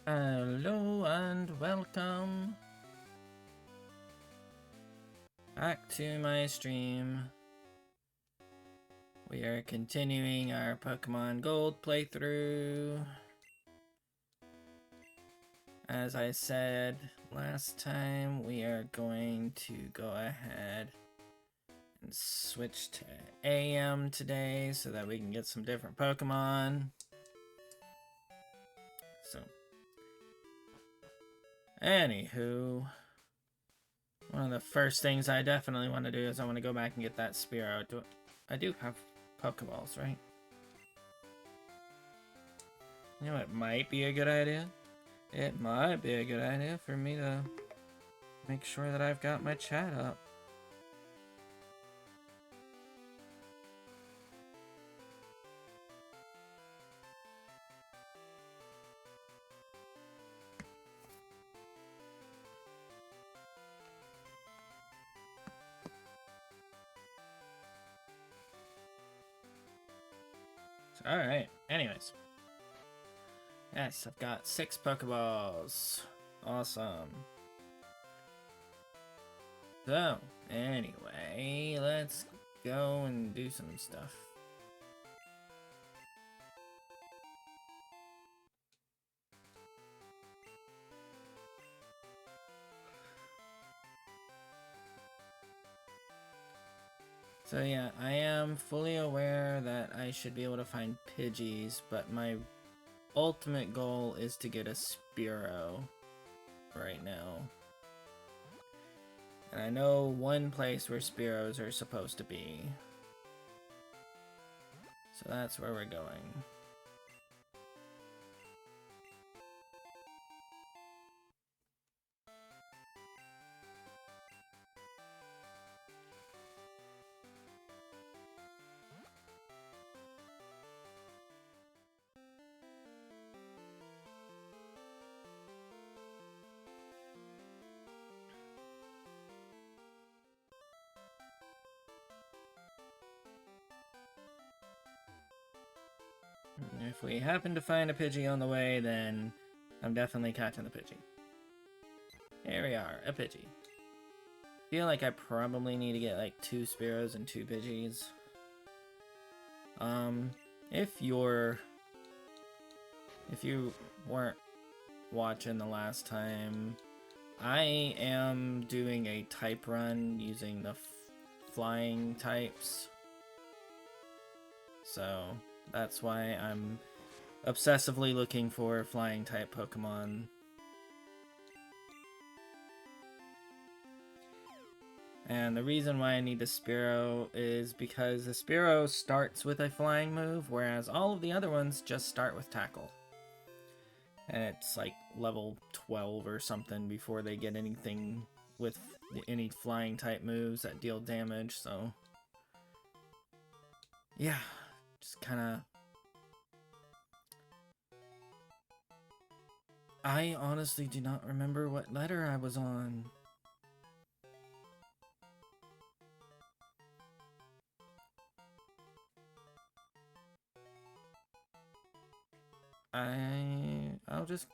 Hello and welcome back to my stream. We are continuing our Pokemon Gold playthrough. As I said last time, we are going to go ahead and switch to AM today so that we can get some different Pokemon. So, anywho, one of the first things I definitely want to do is I want to go back and get that Spearow. I do have Pokeballs, right? You know, it might be a good idea. It might be a good idea for me to make sure that I've got my chat up. Alright, anyways. Yes, I've got 6 Pokeballs. Awesome. So, anyway, let's go and do some stuff. So yeah, I am fully aware that I should be able to find Pidgeys, but my ultimate goal is to get a Spearow right now. And I know one place where Spearows are supposed to be. So that's where we're going. If we happen to find a Pidgey on the way, then I'm definitely catching the Pidgey. Here we are, a Pidgey. Feel like I probably need to get like 2 Spearows and 2 Pidgeys. If you weren't watching the last time, I am doing a type run using the flying types. So that's why I'm obsessively looking for flying type Pokemon. And the reason why I need the Spearow is because the Spearow starts with a flying move, whereas all of the other ones just start with tackle. And it's like level 12 or something before they get anything with any flying type moves that deal damage, so yeah, just kind of... I honestly do not remember what letter I was on. I'll just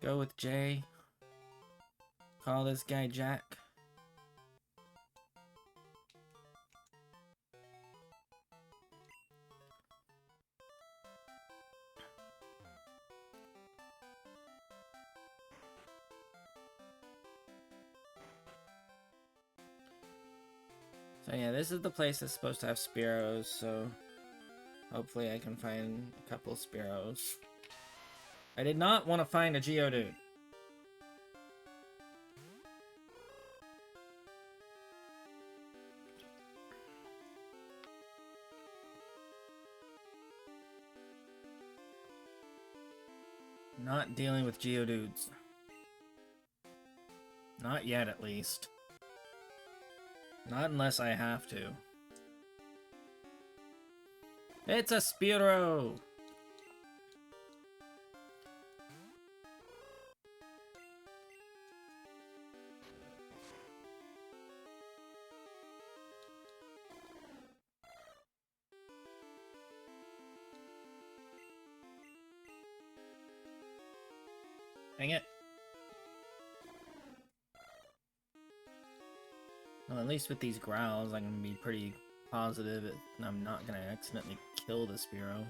go with J. Call this guy Jack. So yeah, this is the place that's supposed to have Spearows, so hopefully I can find a couple of Spearows. I did not want to find a Geodude. Not dealing with Geodudes. Not yet, at least. Not unless I have to. It's a Spearow! Dang it. Well, at least with these growls, I can be pretty positive I'm not gonna accidentally kill the Spearow.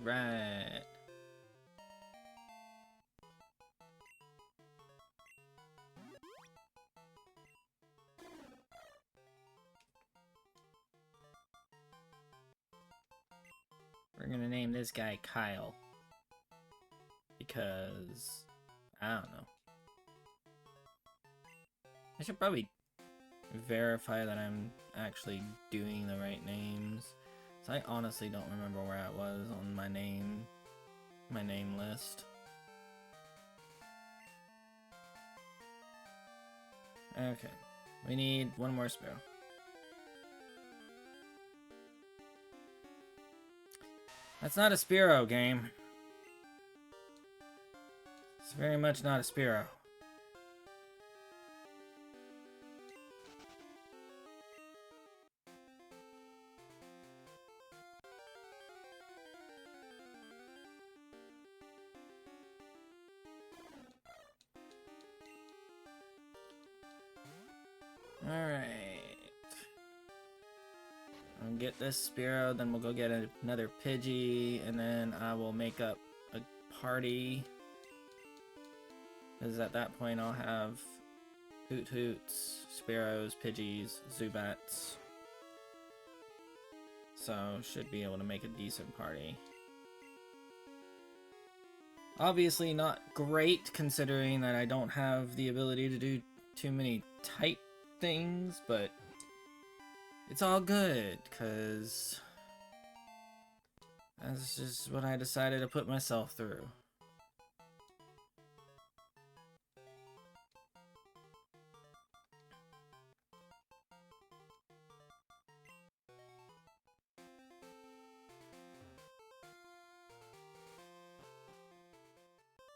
Right. We're gonna name this guy Kyle. Because I don't know. I should probably verify that I'm actually doing the right names. So I honestly don't remember where I was on my name list. Okay. We need one more Spearow. That's not a Spearow, game. It's very much not a Spearow. Alright. I'll get this Spearow, then we'll go get another Pidgey, and then I will make up a party. Because at that point I'll have Hoot Hoots, Spearows, Pidgeys, Zubats. So should be able to make a decent party. Obviously not great considering that I don't have the ability to do too many type things, but it's all good, because that's just what I decided to put myself through.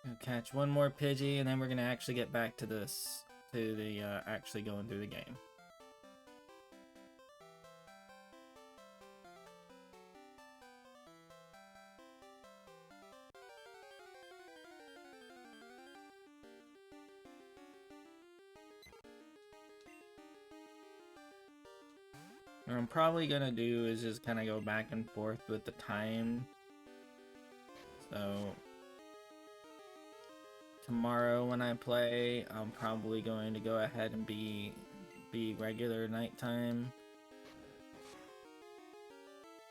I'll catch one more Pidgey, and then we're gonna actually get back to this, to the actually going through the game. What I'm probably gonna do is just kind of go back and forth with the time. So tomorrow when I play, I'm probably going to go ahead and be regular nighttime.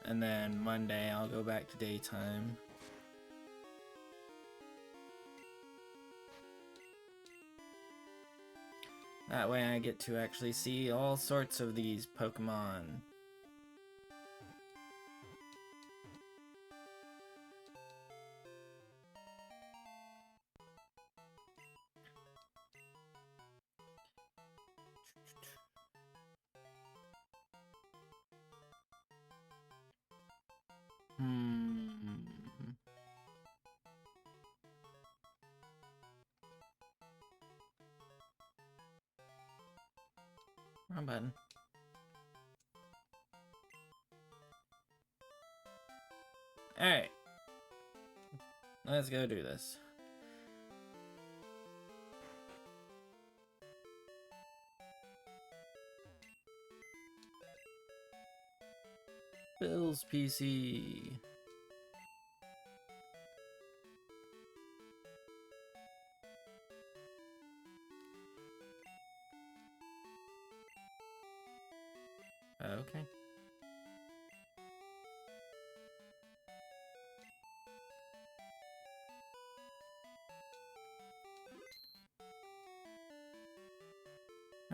And then Monday I'll go back to daytime. That way I get to actually see all sorts of these Pokemon. Wrong button. Alright. Let's go do this. Bill's PC. Okay.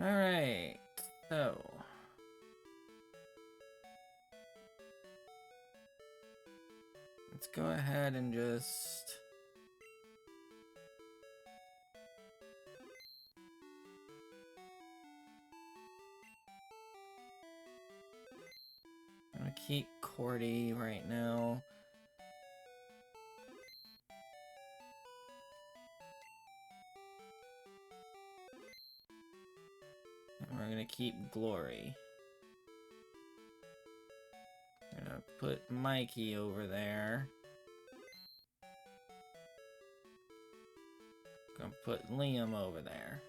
Alright, so let's go ahead and just I'm gonna keep Cordy right now. keep Glory. I'm gonna put Mikey over there. Gonna put Liam over there.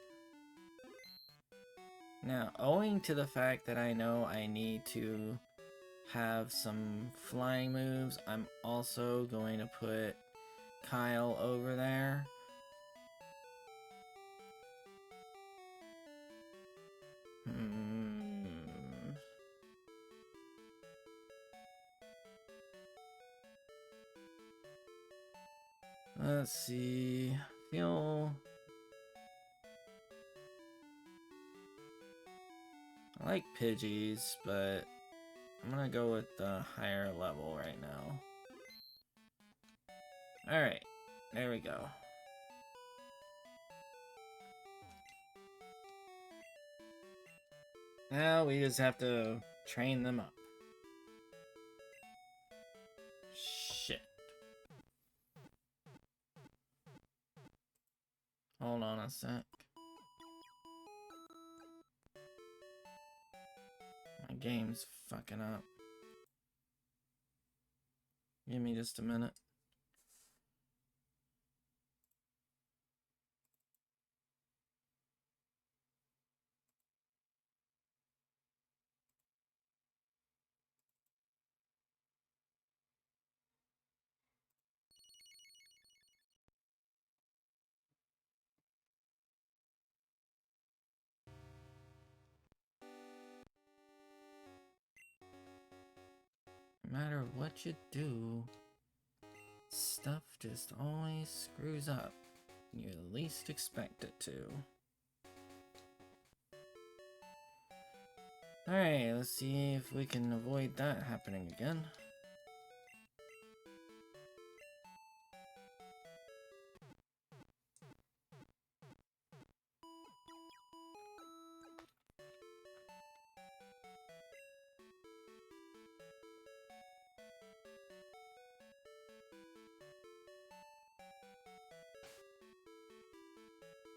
Now, owing to the fact that I know I need to have some flying moves, I'm also going to put Kyle over there. Let's see. I like Pidgeys, but I'm gonna go with the higher level right now. Alright, there we go. Now we just have to train them up. Shit. Hold on a sec. My game's fucking up. Give me just a minute. No matter what you do, stuff just always screws up. You least expect it to. Alright, let's see if we can avoid that happening again.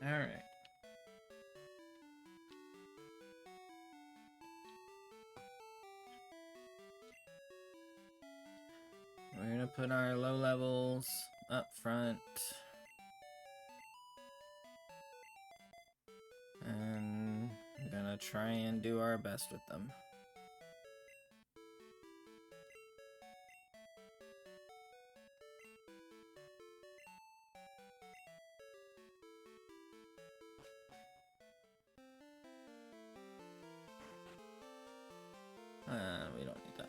Alright. We're gonna put our low levels up front. And we're gonna try and do our best with them. We don't need that.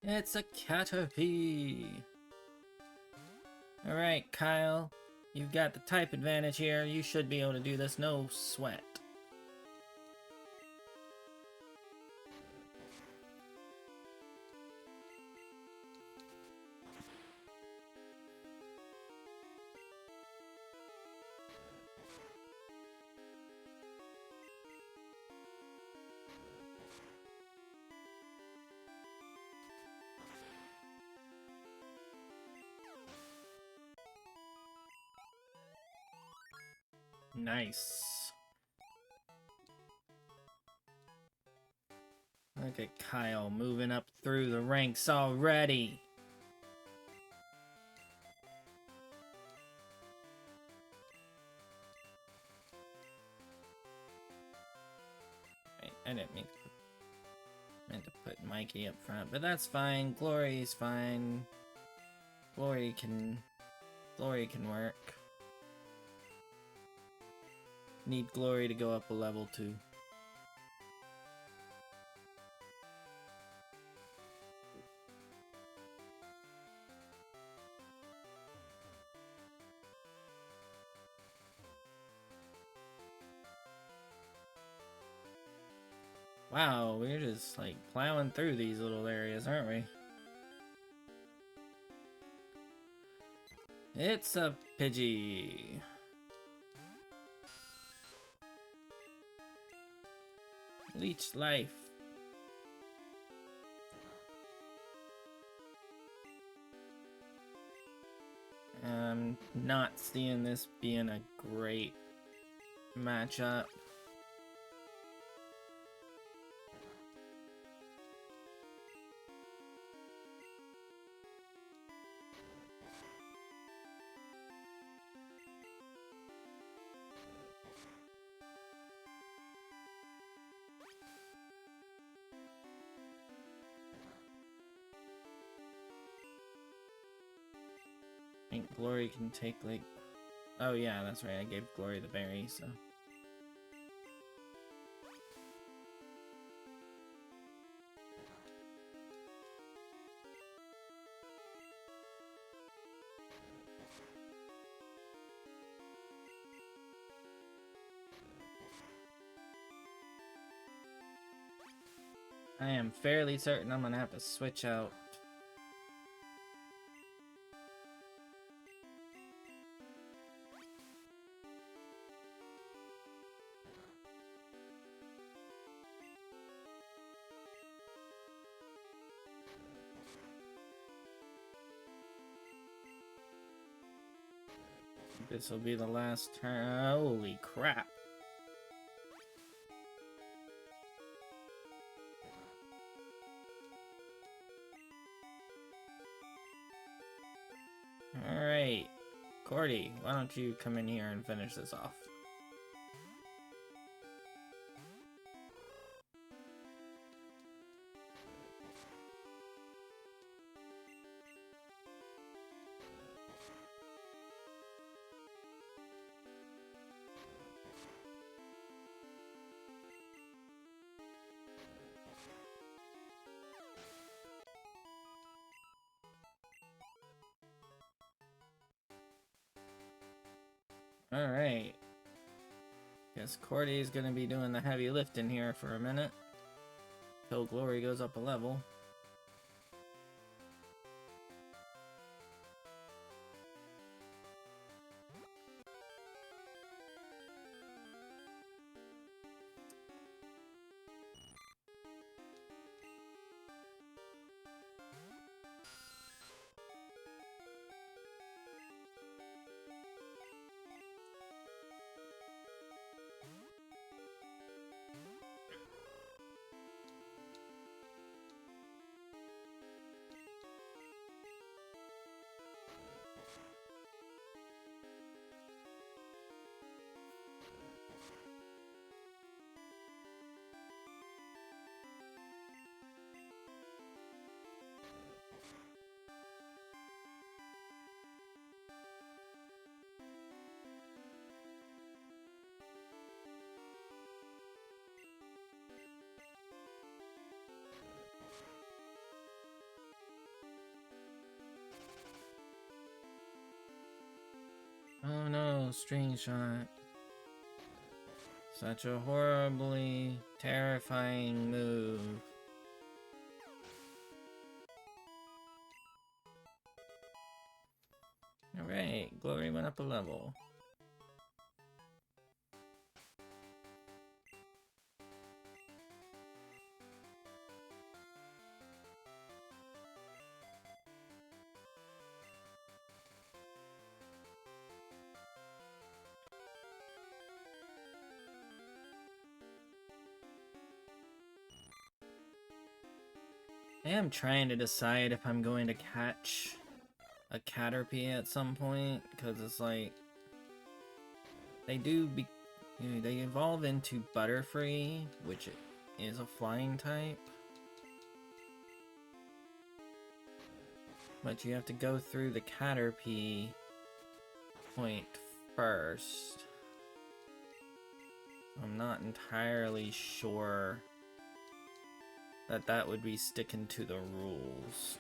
It's a Caterpie! Alright, Kyle. You've got the type advantage here. You should be able to do this, no sweat. Nice. Look at Kyle moving up through the ranks already. Wait, I didn't meant to put Mikey up front, but that's fine. Glory's fine. Glory can work. Need Glory to go up a level too. Wow, we're just like plowing through these little areas, aren't we? It's a Pidgey. Leech life. I'm not seeing this being a great matchup. I think Glory can take, like... Oh yeah, that's right, I gave Glory the berry, so... I am fairly certain I'm gonna have to switch out. This will be the last turn. Holy crap. Alright. Cordy, why don't you come in here and finish this off? Alright. Guess Cordy's gonna be doing the heavy lifting here for a minute. Till Glory goes up a level. Oh no, String Shot. Such a horribly terrifying move. Alright, Glory went up a level. I am trying to decide if I'm going to catch a Caterpie at some point, because it's like they they evolve into Butterfree, which is a flying type, but you have to go through the Caterpie point first. I'm not entirely sure that would be sticking to the rules.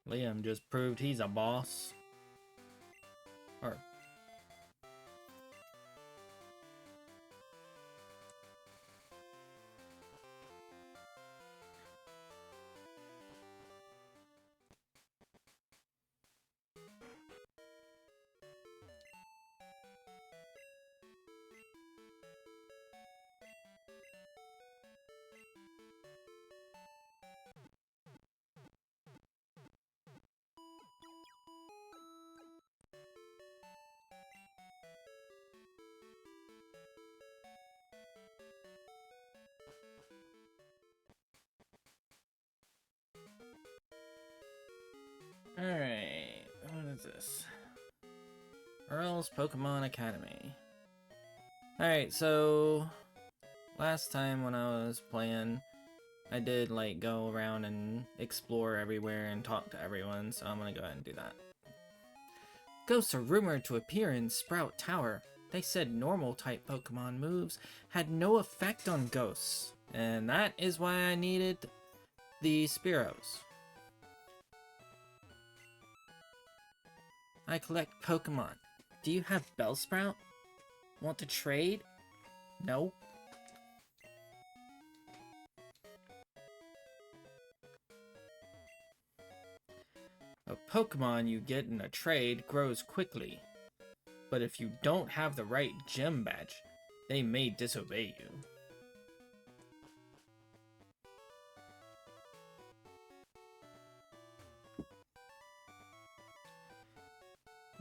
Liam just proved he's a boss. Or... is this? Earl's Pokemon Academy. Alright, so last time when I was playing, I did like go around and explore everywhere and talk to everyone, so I'm gonna go ahead and do that. Ghosts are rumored to appear in Sprout Tower. They said normal type Pokemon moves had no effect on ghosts, and that is why I needed the Spearows. I collect Pokemon. Do you have Bellsprout? Want to trade? No. A Pokemon you get in a trade grows quickly, but if you don't have the right gym badge, they may disobey you.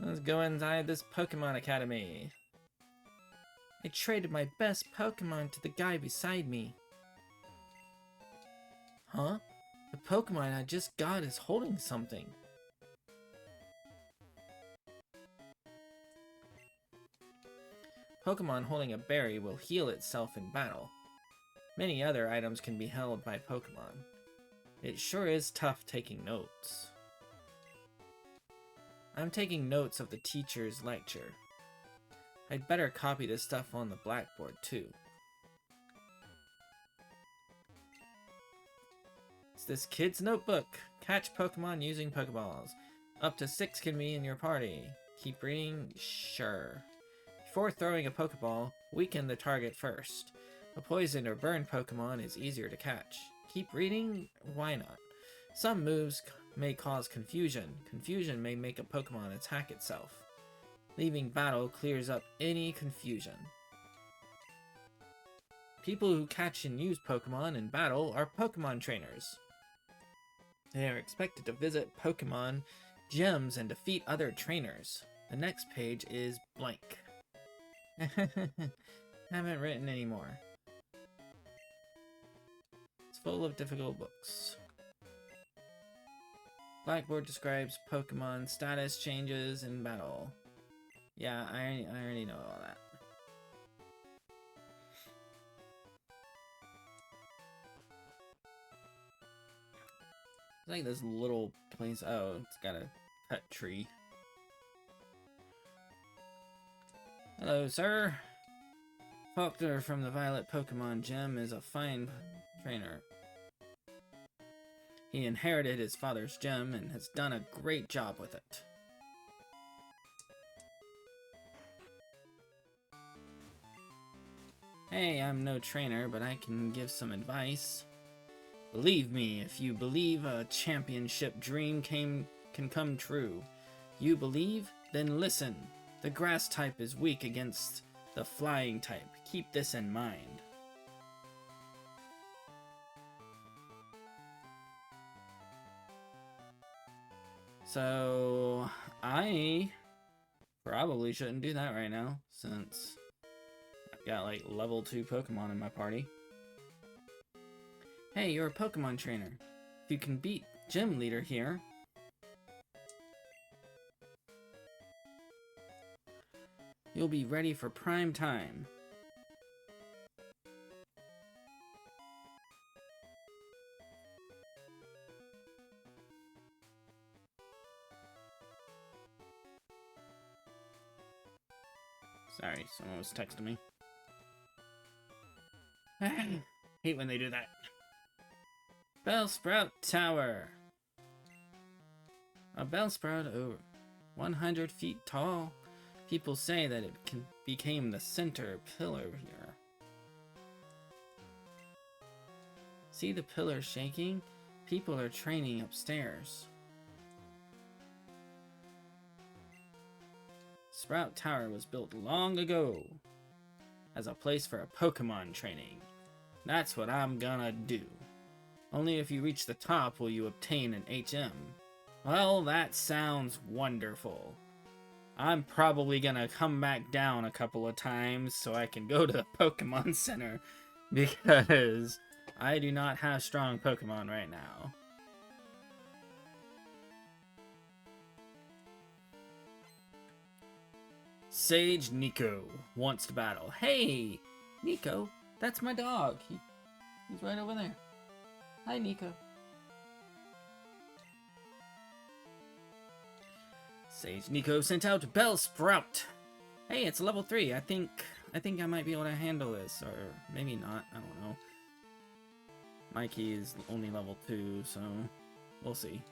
Let's go inside this Pokemon Academy. I traded my best Pokemon to the guy beside me. Huh? The Pokemon I just got is holding something. Pokemon holding a berry will heal itself in battle. Many other items can be held by Pokemon. It sure is tough taking notes. I'm taking notes of the teacher's lecture. I'd better copy this stuff on the blackboard too. It's this kid's notebook. Catch Pokemon using Pokeballs. Up to 6 can be in your party. Keep reading? Sure. Before throwing a Pokeball, weaken the target first. A poisoned or burned Pokemon is easier to catch. Keep reading? Why not? Some moves may cause confusion. Confusion may make a Pokemon attack itself. Leaving battle clears up any confusion. People who catch and use Pokemon in battle are Pokemon trainers. They are expected to visit Pokemon gyms and defeat other trainers. The next page is blank. Haven't written anymore. It's full of difficult books. Blackboard describes Pokemon status changes in battle. Yeah, I already know all that. It's like this little place. Oh, it's got a pet tree. Hello, sir. Faulkner from the Violet Pokemon Gym is a fine trainer. He inherited his father's gym and has done a great job with it. Hey, I'm no trainer, but I can give some advice. Believe me, if you believe a championship dream can come true. You believe? Then listen. The grass type is weak against the flying type. Keep this in mind. So, I probably shouldn't do that right now, since I've got like level 2 Pokemon in my party. Hey, you're a Pokemon trainer. If you can beat Gym Leader here, you'll be ready for prime time. Sorry, someone was texting me. Hate when they do that. Bellsprout Tower. A Bellsprout over 100 feet tall. People say that it became the center pillar here. See the pillar shaking? People are training upstairs. Sprout Tower was built long ago as a place for a Pokemon training. That's what I'm gonna do. Only if you reach the top will you obtain an HM. Well, that sounds wonderful. I'm probably gonna come back down a couple of times so I can go to the Pokemon Center because I do not have strong Pokemon right now. Sage Nico wants to battle. Hey, Nico, that's my dog. He's right over there. Hi, Nico. Sage Nico sent out Bellsprout. Hey, it's level 3. I think I might be able to handle this, or maybe not. I don't know. Mikey is only level 2, so we'll see.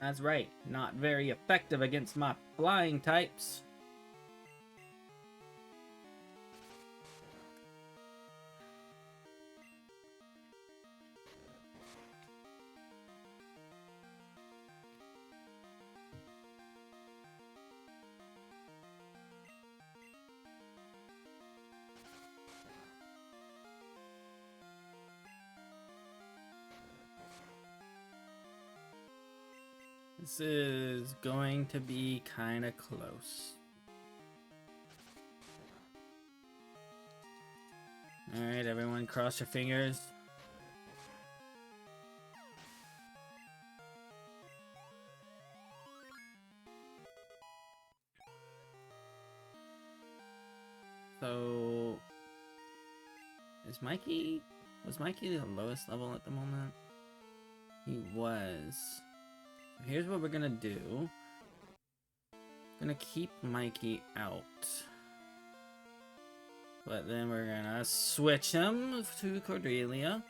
That's right, not very effective against my flying types. This is going to be kind of close. Alright, everyone cross your fingers. So, was Mikey the lowest level at the moment? He was. Here's what we're gonna do. Gonna keep Mikey out. But then we're gonna switch him to Cordelia.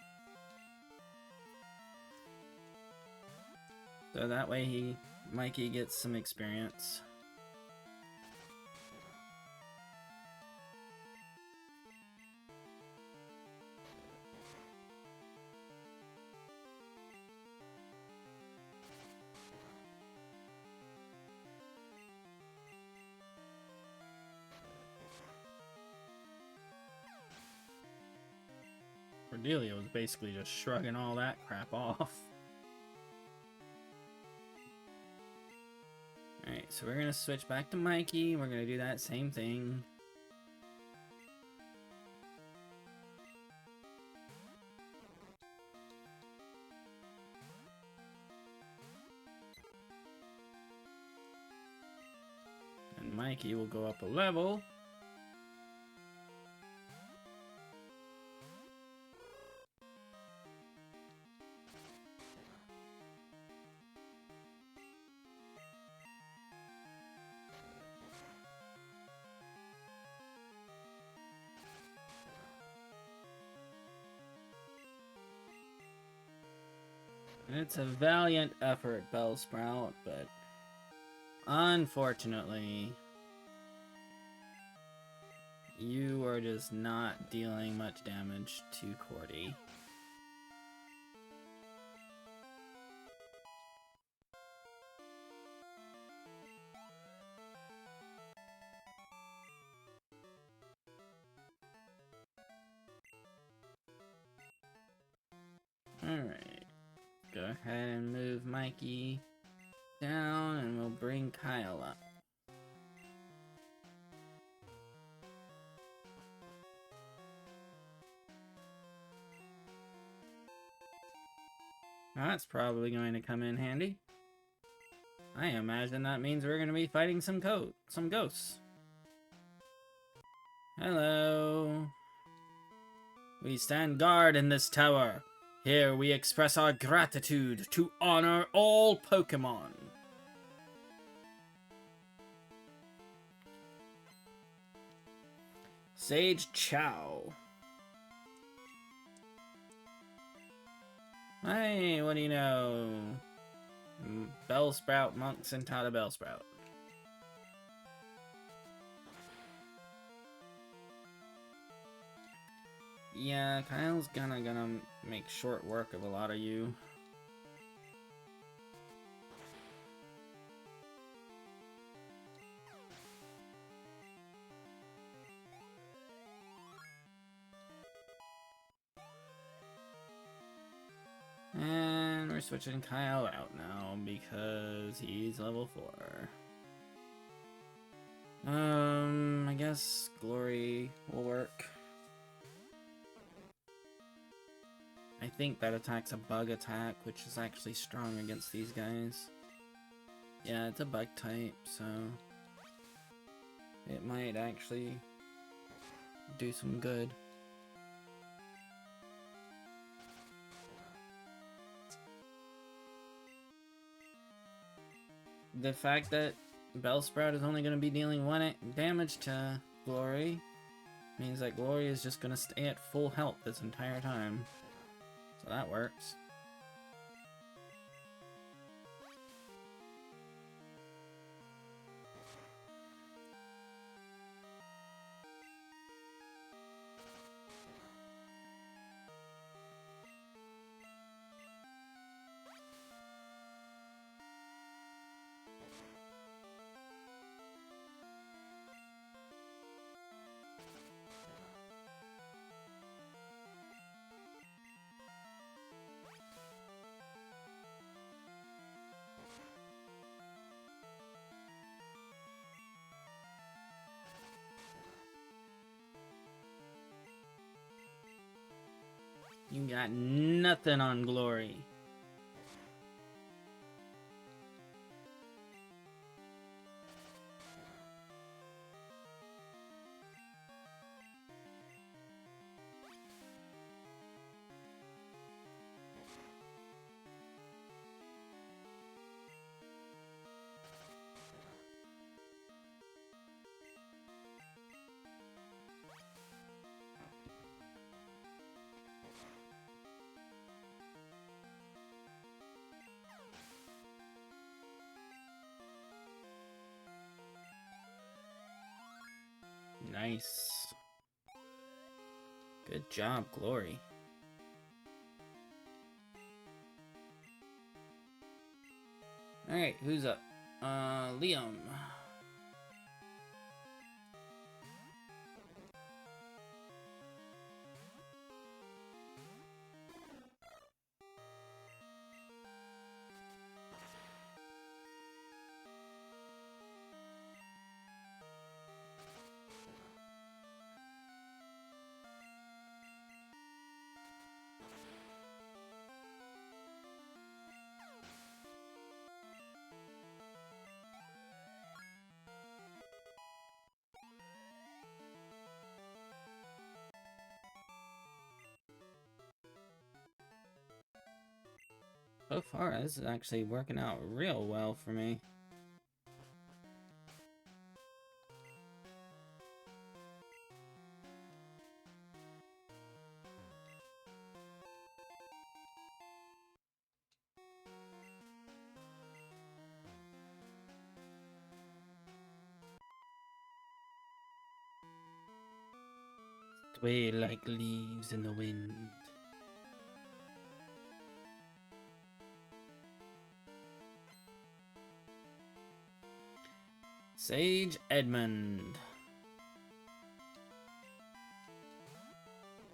So that way Mikey gets some experience. Cordelia was basically just shrugging all that crap off. Alright, so we're gonna switch back to Mikey. We're gonna do that same thing. And Mikey will go up a level. It's a valiant effort, Bellsprout, but unfortunately, you are just not dealing much damage to Cordy. Alright. Go ahead and move Mikey down, and we'll bring Kyle up. That's probably going to come in handy. I imagine that means we're going to be fighting some ghosts. Hello. We stand guard in this tower. Here we express our gratitude to honor all Pokemon. Sage Chow. Hey, what do you know? Bellsprout monks and taught a Bellsprout. Yeah, Kyle's gonna make short work of a lot of you. And we're switching Kyle out now because he's level 4. I guess Glory will work. I think that attack's a bug attack, which is actually strong against these guys. Yeah, it's a bug type, so it might actually do some good. The fact that Bellsprout is only going to be dealing 1 damage to Glory means that Glory is just going to stay at full health this entire time. So that works. You got nothing on Glory. Nice. Good job, Glory. Alright, who's up? Liam. So far, this is actually working out real well for me. Sway like leaves in the wind. Sage Edmund.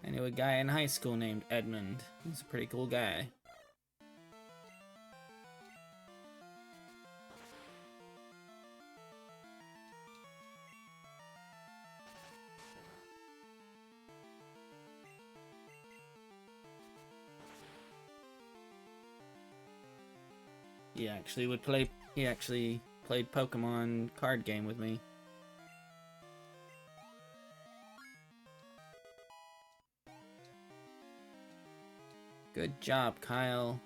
I knew a guy in high school named Edmund. He's a pretty cool guy. He actually played Pokemon card game with me. Good job, Kyle.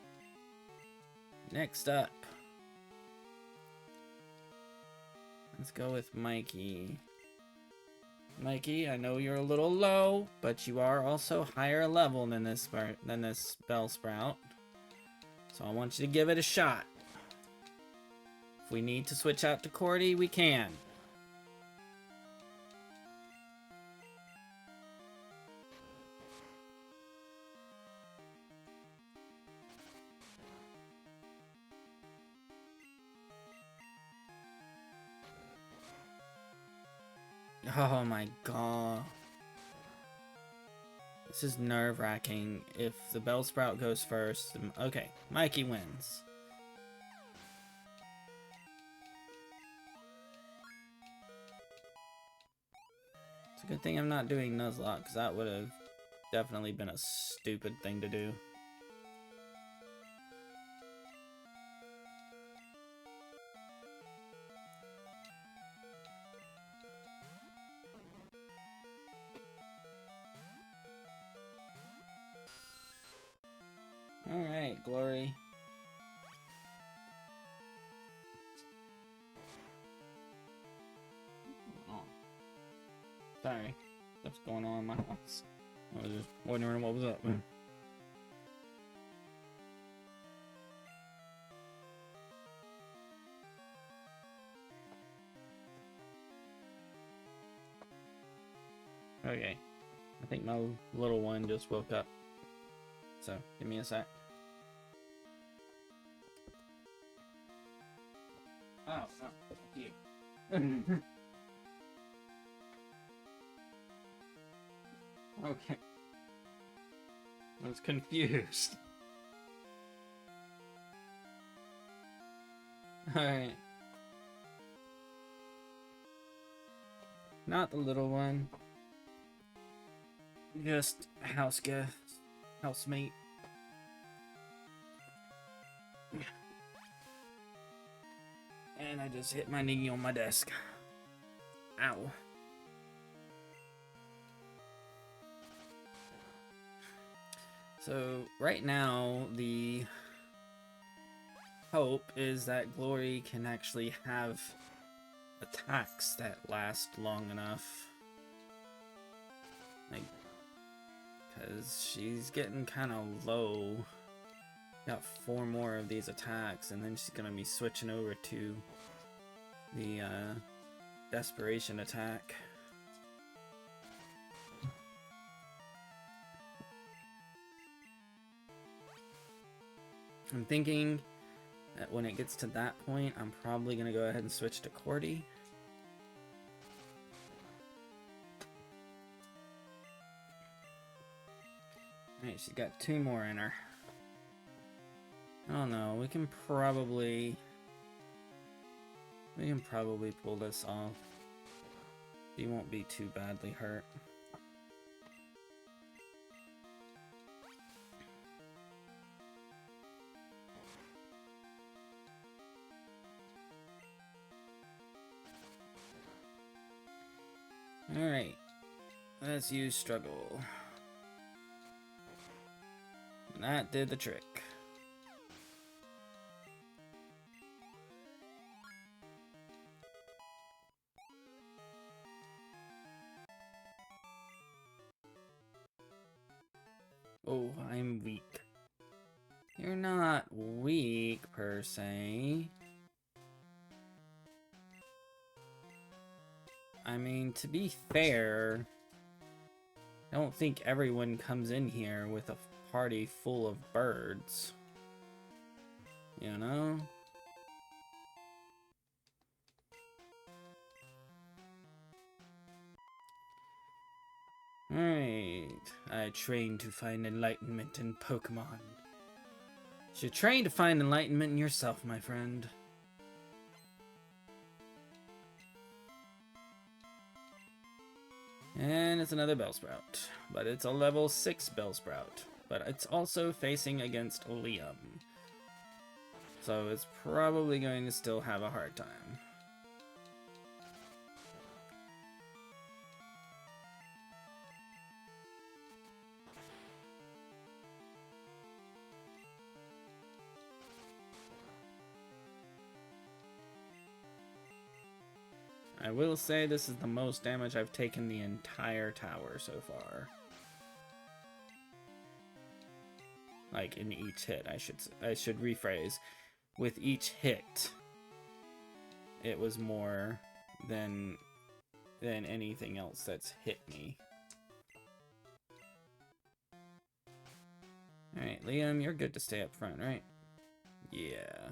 Next up, let's go with Mikey. Mikey, I know you're a little low, but you are also higher level than this Bellsprout. So I want you to give it a shot. If we need to switch out to Cordy, we can. Oh my god. This is nerve-wracking. If the Bellsprout goes first... Okay, Mikey wins. It's a good thing I'm not doing Nuzlocke, because that would have definitely been a stupid thing to do. Alright, Glory. Oh. Sorry. What's going on in my house? I was just wondering what was up. Okay. I think my little one just woke up. So, give me a sec. Oh, you. Okay. I was confused. Alright. Not the little one. Just housemate. And I just hit my knee on my desk. Ow. So, right now, the hope is that Glory can actually have attacks that last long enough. Like, because she's getting kind of low. Got 4 more of these attacks, and then she's gonna be switching over to the desperation attack. I'm thinking that when it gets to that point, I'm probably gonna go ahead and switch to Cordy. Alright, she's got 2 more in her. I don't know, we can probably pull this off. She won't be too badly hurt. Alright, let's use struggle. And that did the trick. Oh, I'm weak. You're not weak, per se. I mean, to be fair, I don't think everyone comes in here with a party full of birds. You know? Alright. I train to find enlightenment in Pokemon. You should train to find enlightenment in yourself, my friend. And it's another Bellsprout. But it's a level 6 Bellsprout. But it's also facing against Liam. So it's probably going to still have a hard time. I will say this is the most damage I've taken the entire tower so far. Like, in each hit, I should rephrase. With each hit, it was more than anything else that's hit me. Alright, Liam, you're good to stay up front, right? Yeah.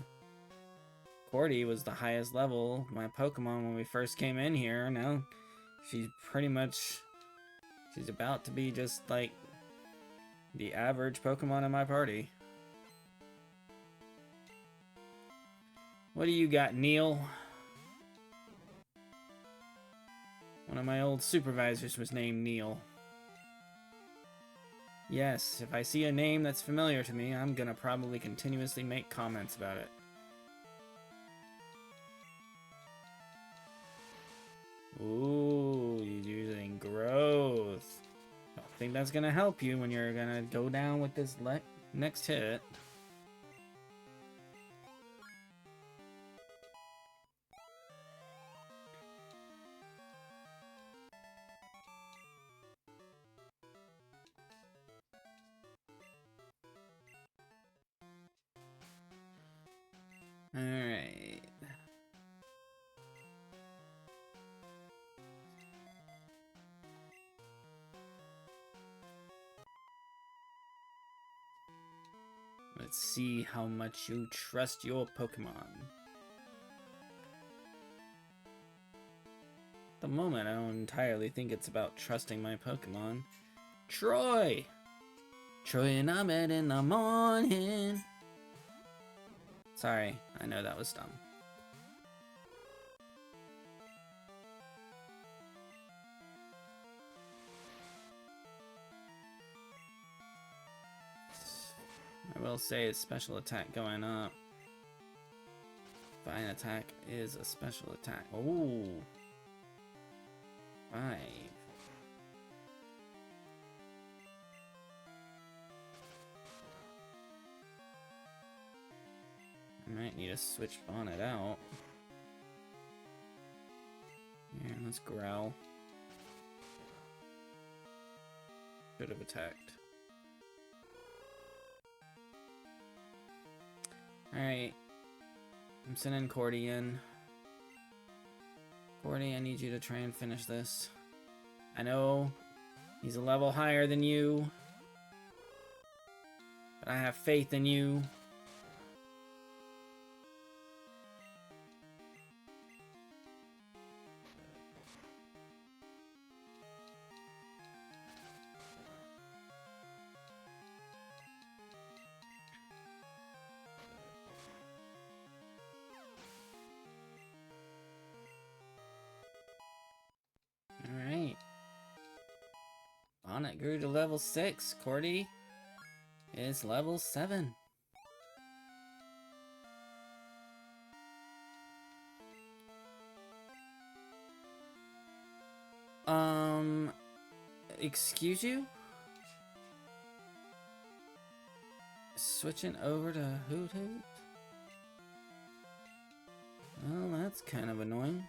Cordy was the highest level, my Pokemon, when we first came in here. Now, she's pretty much... she's about to be just, like, the average Pokemon in my party. What do you got, Neil? One of my old supervisors was named Neil. Yes, if I see a name that's familiar to me, I'm gonna probably continuously make comments about it. Ooh, you're using growth. I don't think that's gonna help you when you're gonna go down with this next hit. Let's see how much you trust your Pokemon. At the moment, I don't entirely think it's about trusting my Pokemon. Troy! Troy and Ahmed in the morning. Sorry, I know that was dumb. I will say it's special attack going up. Fine attack is a special attack. Ooh. 5. I might need to switch Bonnet out. Yeah, let's growl. Should have attacked. Alright. I'm sending Cordy in. Cordy, I need you to try and finish this. I know he's a level higher than you, but I have faith in you. Alright. Bonnet grew to level 6. Cordy is level 7. Excuse you? Switching over to Hoot Hoot? Well, that's kind of annoying.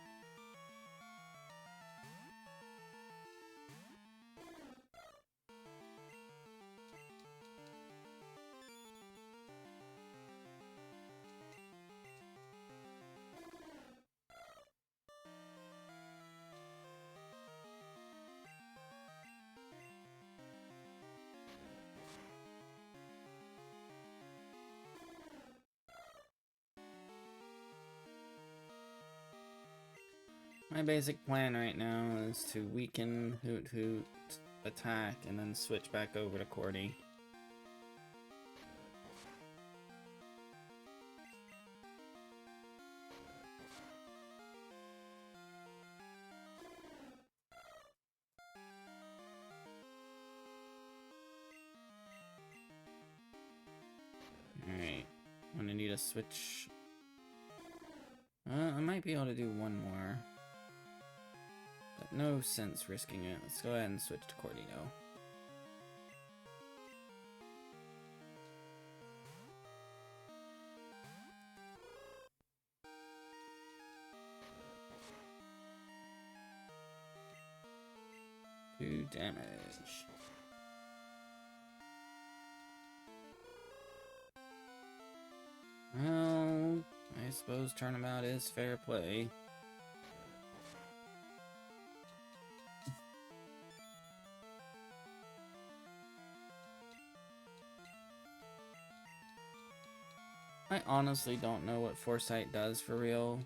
My basic plan right now is to weaken Hoot Hoot attack and then switch back over to Cordy. Alright, I'm gonna need a switch. I might be able to do one more. But no sense risking it. Let's go ahead and switch to Cordy now. Two damage. Well, I suppose turnabout is fair play. I honestly don't know what Foresight does for real.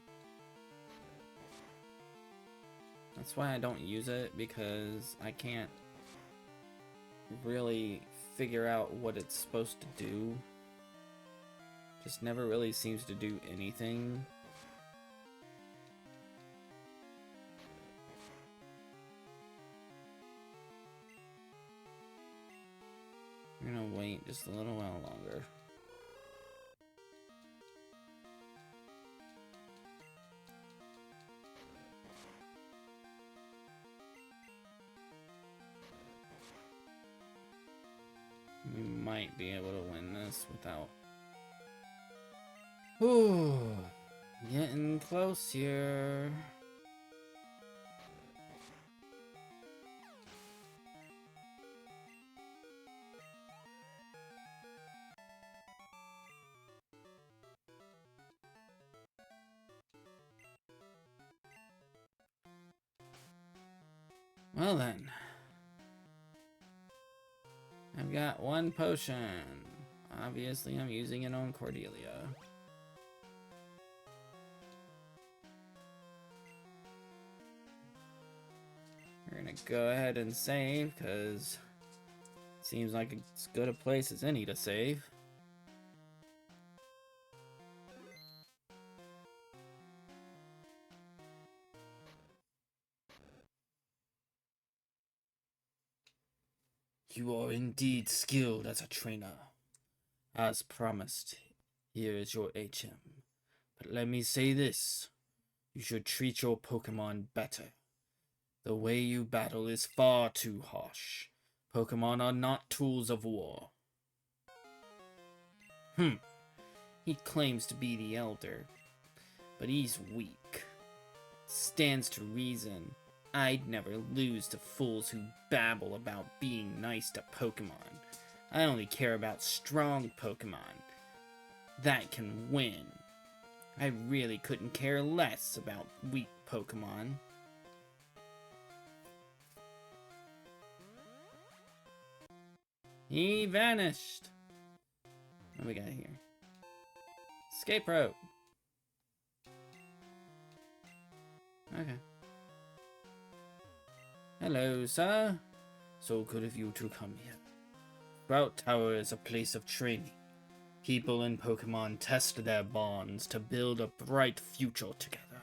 That's why I don't use it, because I can't really figure out what it's supposed to do. Just never really seems to do anything. I'm gonna wait just a little while longer. We might be able to win this without... Ooh, getting close here. Well then. I've got one potion. Obviously, I'm using it on Cordelia. We're gonna go ahead and save, because it seems like it's good a place as any to save. You are indeed skilled as a trainer. As promised, here is your HM. But let me say this. You should treat your Pokemon better. The way you battle is far too harsh. Pokemon are not tools of war. He claims to be the Elder, but he's weak. Stands to reason. I'd never lose to fools who babble about being nice to Pokemon. I only care about strong Pokemon that can win. I really couldn't care less about weak Pokemon. He vanished. What do we got here? Escape rope. Okay. Hello, sir. So good of you to come here. Sprout Tower is a place of training. People and Pokemon test their bonds to build a bright future together.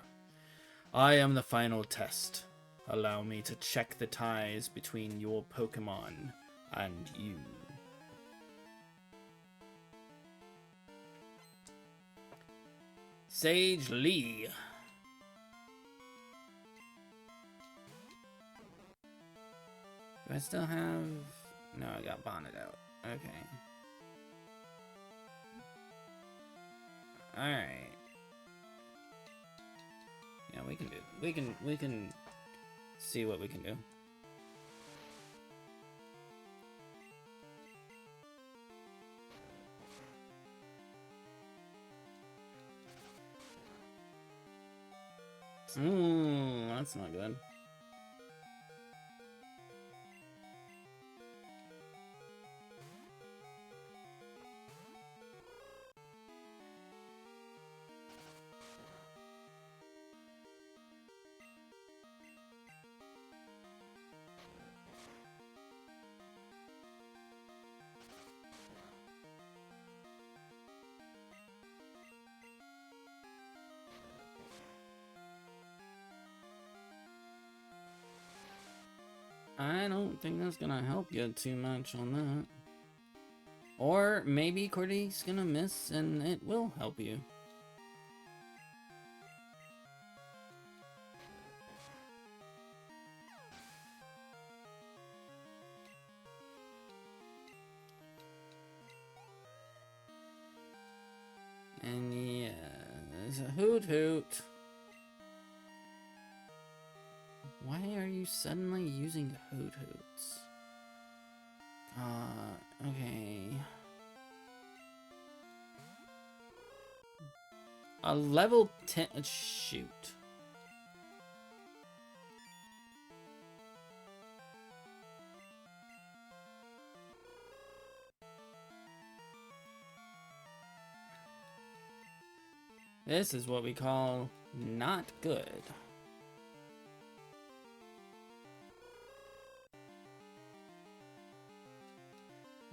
I am the final test. Allow me to check the ties between your Pokemon and you. Sage Lee. Do I still have... No, I got bonded out. Okay. Alright. Yeah, we can do it. We can see what we can do. That's not good. I don't think that's gonna help you too much on that. Or maybe Cordy's gonna miss and it will help you. And yeah, there's a Hoot Hoot. Why are you suddenly using Hoot Hoots? Okay. A level 10... Shoot. This is what we call not good.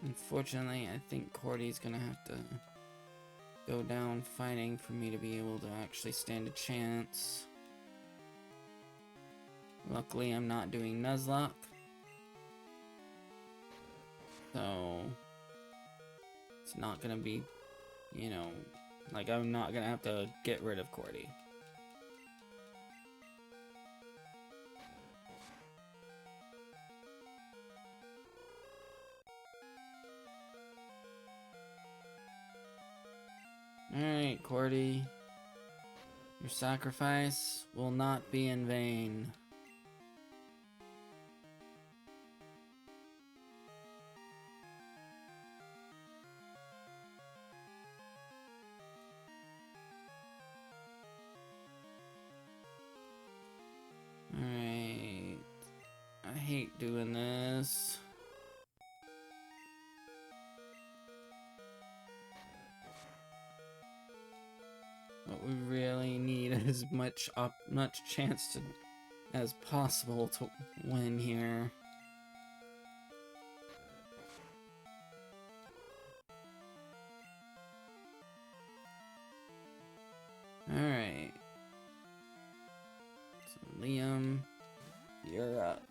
Unfortunately, I think Cordy's gonna have to go down fighting for me to be able to actually stand a chance. Luckily, I'm not doing Nuzlocke. So, it's not gonna be, you know, like I'm not gonna have to get rid of Cordy. Alright, Cordy. Your sacrifice will not be in vain. Alright. I hate doing this. as much chance as possible to win here. Alright. So Liam, you're up.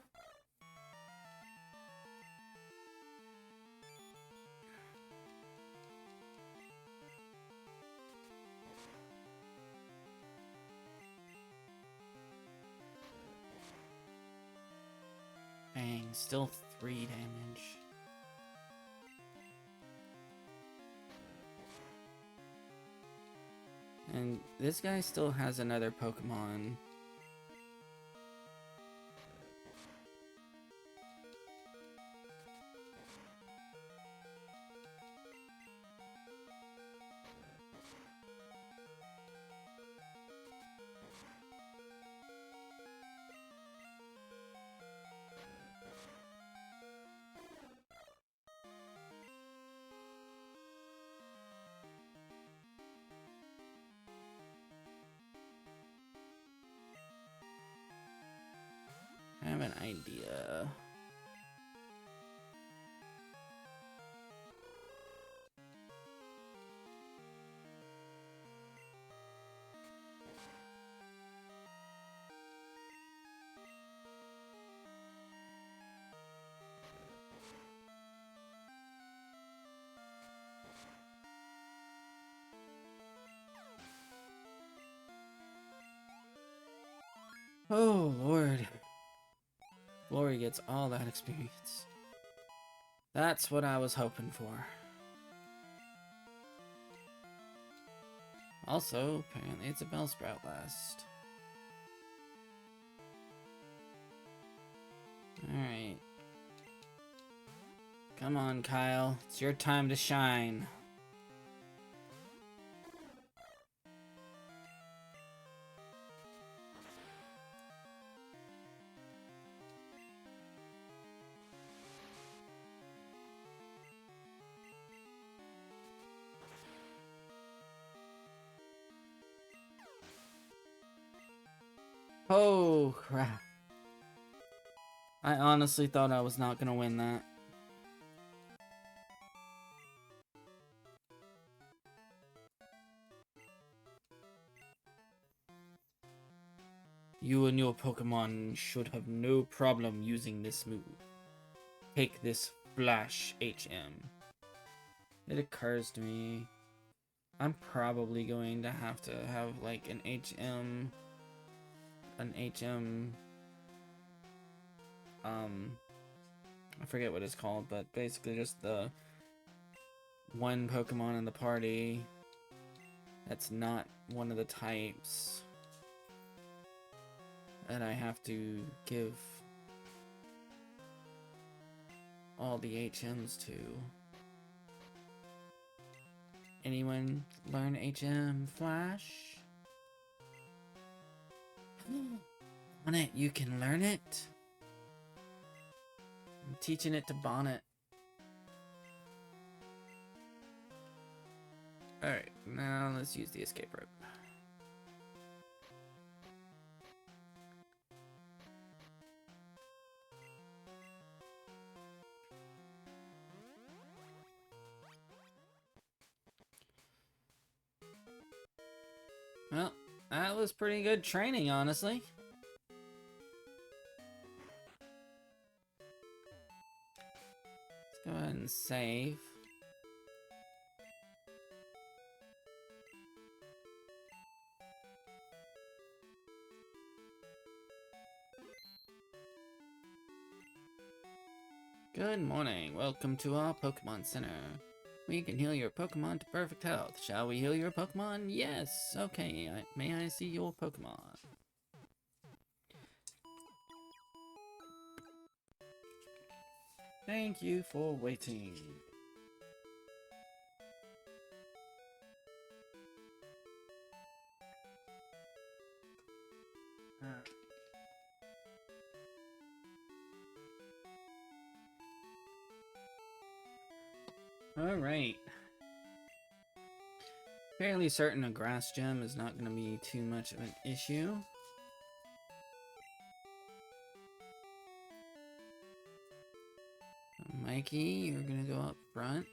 Dang, still 3 damage. And this guy still has another Pokemon. I have an idea. Oh, Lord. Glory gets all that experience. That's what I was hoping for. Also, apparently it's a Bellsprout last. Alright. Come on, Kyle. It's your time to shine. Oh, crap. I honestly thought I was not gonna win that. You and your Pokemon should have no problem using this move. Take this Flash HM. It occurs to me, I'm probably going to have like an HM, I forget what it's called, but basically just the one Pokemon in the party that's not one of the types that I have to give all the HMs to. Anyone learn HM Flash? Bonnet, you can learn it? I'm teaching it to Bonnet. Alright, now let's use the escape rope. Well, that was pretty good training, honestly. Let's go ahead and save. Good morning. Welcome to our Pokemon Center. We can heal your Pokemon to perfect health. Shall we heal your Pokemon? Yes. Okay, may I see your Pokemon? Thank you for waiting. Alright. Fairly certain a grass gem is not going to be too much of an issue. Mikey, you're going to go up front.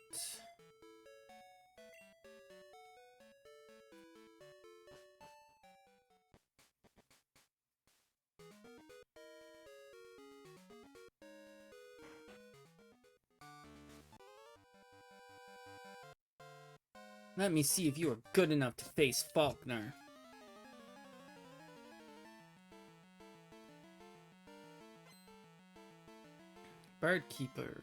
Let me see if you are good enough to face Faulkner. Birdkeeper.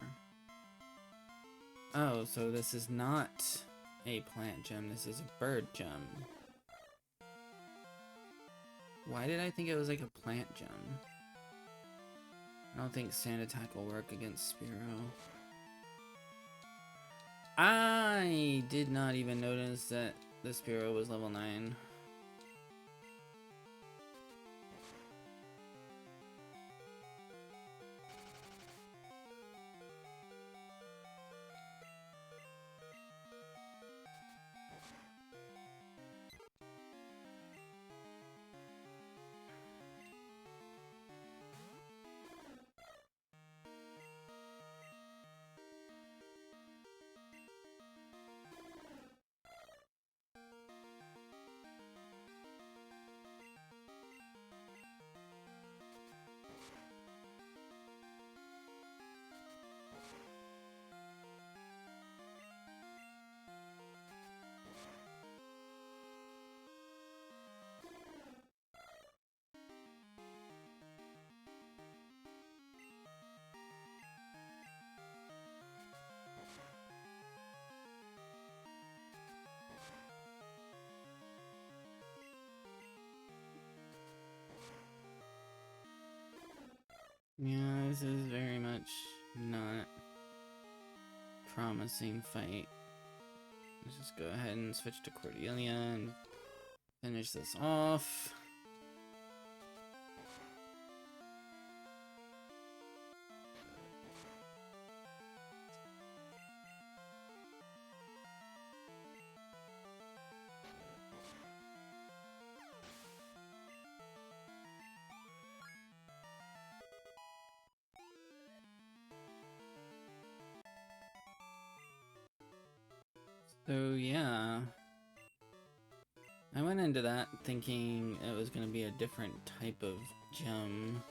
Oh, so this is not a plant gem, this is a bird gem. Why did I think it was like a plant gem? I don't think sand attack will work against Spearow. I did not even notice that the Spearow was level 9. Yeah, this is very much not promising fight. Let's just go ahead and switch to Cordelia and finish this off. So yeah, I went into that thinking it was going to be a different type of gem.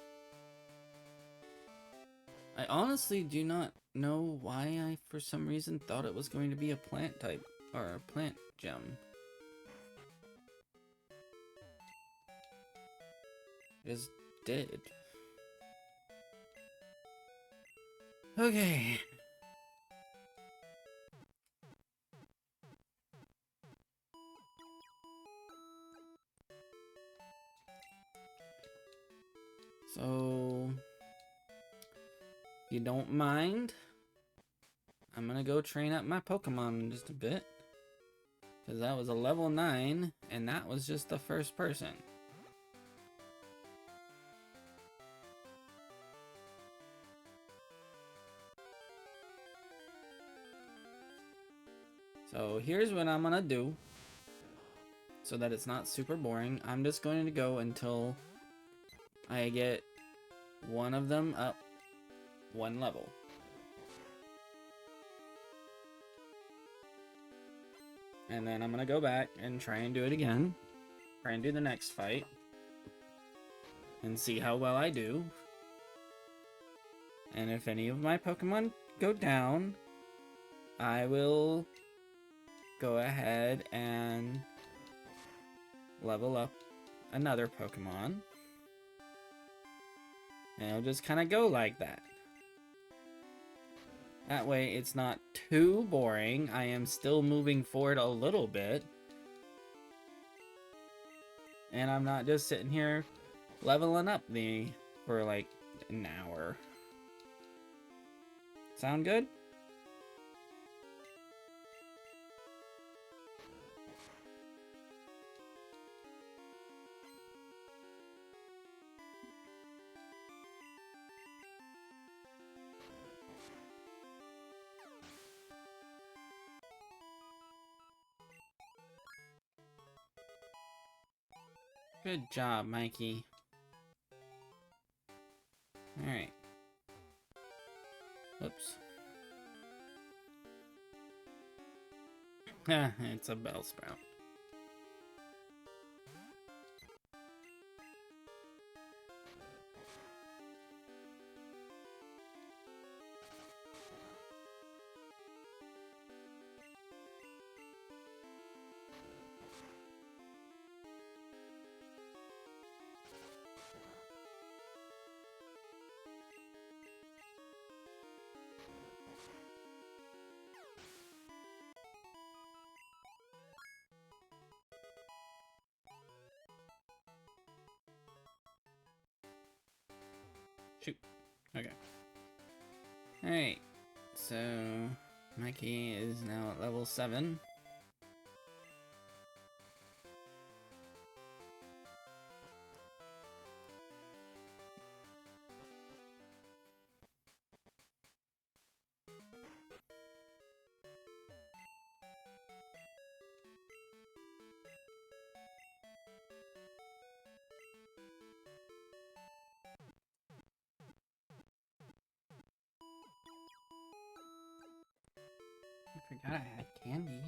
I honestly do not know why I, for some reason, thought it was going to be a plant type, or a plant gem. Just did. Okay. So, if you don't mind, I'm gonna go train up my Pokemon in just a bit. Because that was a level 9, and that was just the first person. So here's what I'm gonna do. So that it's not super boring. I'm just going to go until I get one of them up one level. And then I'm gonna go back and try and do it again. Try and do the next fight. And see how well I do. And if any of my Pokemon go down, I will go ahead and level up another Pokemon. And it'll just kind of go like that. That way it's not too boring. I am still moving forward a little bit. And I'm not just sitting here leveling up for like an hour. Sound good? Good job, Mikey. Alright. Oops. It's a bell sprout. Shoot. Okay. Alright. So, Mikey is now at level 7. I forgot I had candy.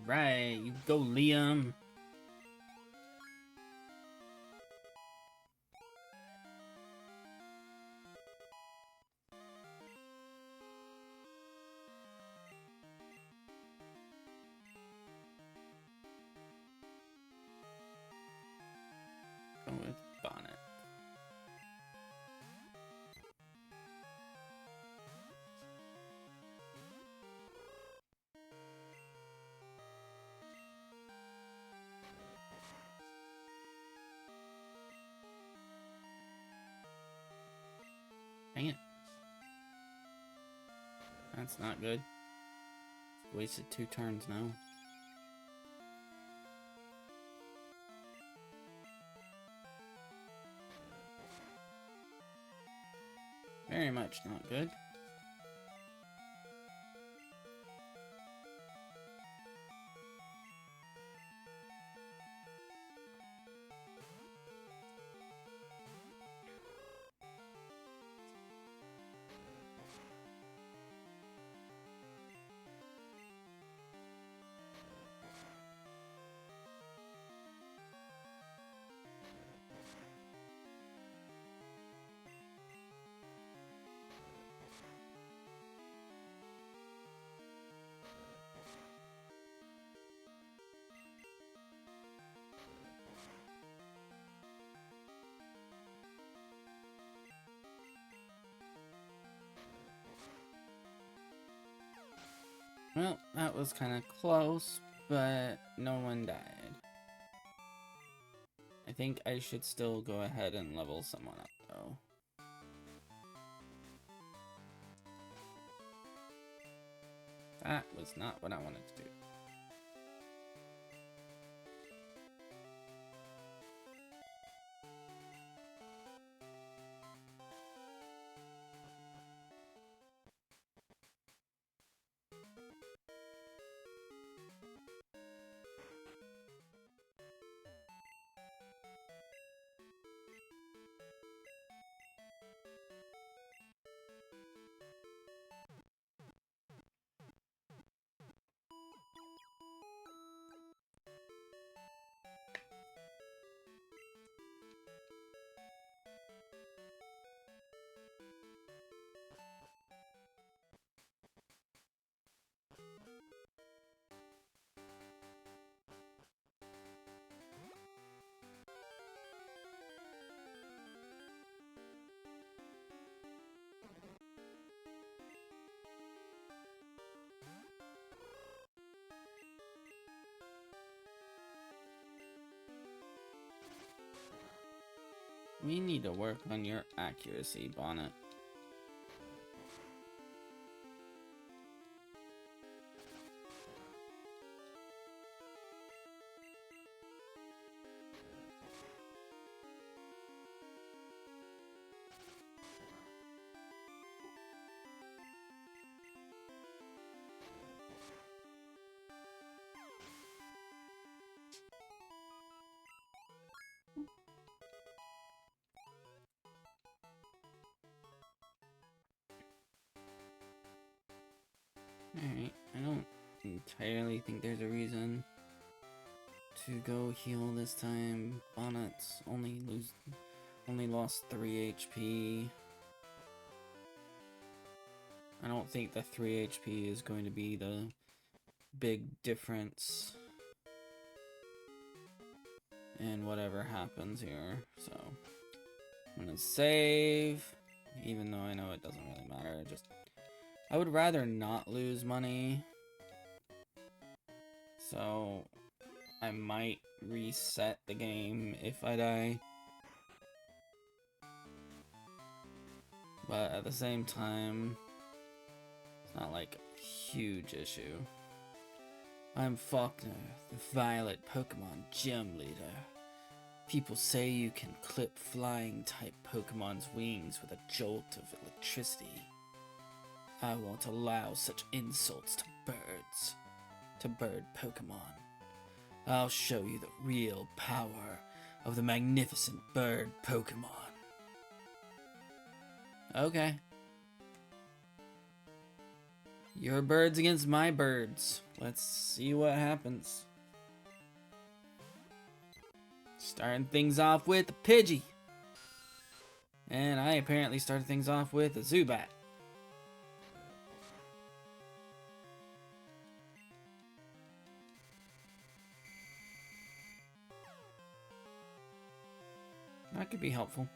Right, you go, Liam. Go with Bonnet. Dang it. That's not good. Wasted 2 turns now. Very much not good. Well, that was kind of close, but no one died. I think I should still go ahead and level someone up, though. That was not what I wanted to do. We need to work on your accuracy, Bonnet. Alright, I don't entirely think there's a reason to go heal this time. Bonnet's only lost 3 HP. I don't think the 3 HP is going to be the big difference in whatever happens here. So I'm gonna save, even though I know it doesn't really matter. I would rather not lose money. So I might reset the game if I die. But at the same time, it's not like a huge issue. I'm Faulkner, the Violet Pokemon Gym Leader. People say you can clip flying type Pokemon's wings with a jolt of electricity. I won't allow such insults to birds. To bird Pokemon. I'll show you the real power of the magnificent bird Pokemon. Okay. Your birds against my birds. Let's see what happens. Starting things off with a Pidgey. And I apparently started things off with a Zubat. That could be helpful.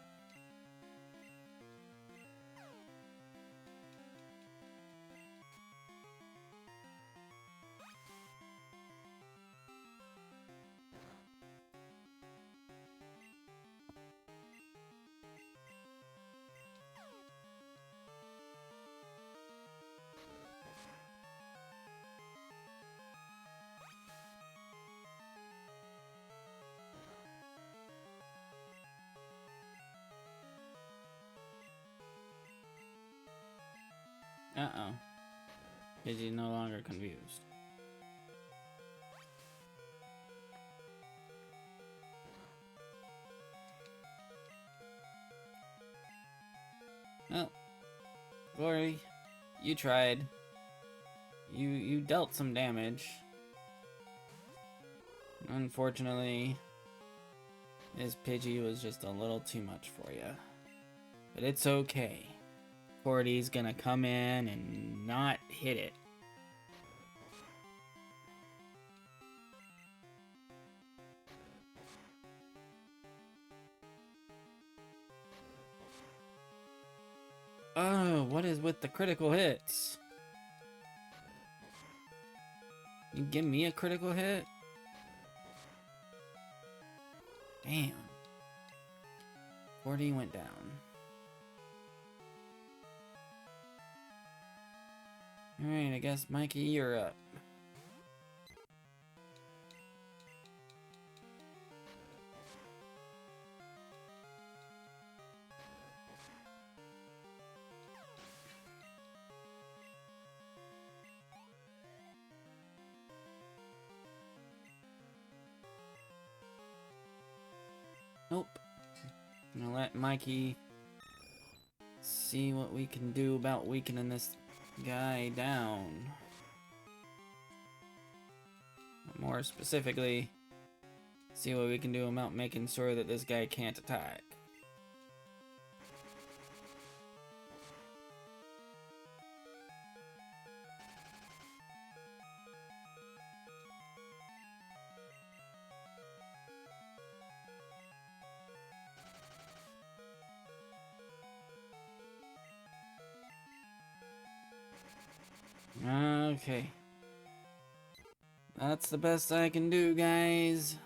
Uh-oh. Pidgey no longer confused. Well, Glory, you tried. You dealt some damage. Unfortunately, this Pidgey was just a little too much for you. But it's okay. Cordy's gonna come in and not hit it. Oh, what is with the critical hits? You give me a critical hit? Damn. 40 went down. Alright, I guess Mikey, you're up. Nope. I'm gonna let Mikey see what we can do about weakening this guy down. More specifically, see what we can do about making sure that this guy can't attack. Okay. That's the best I can do, guys.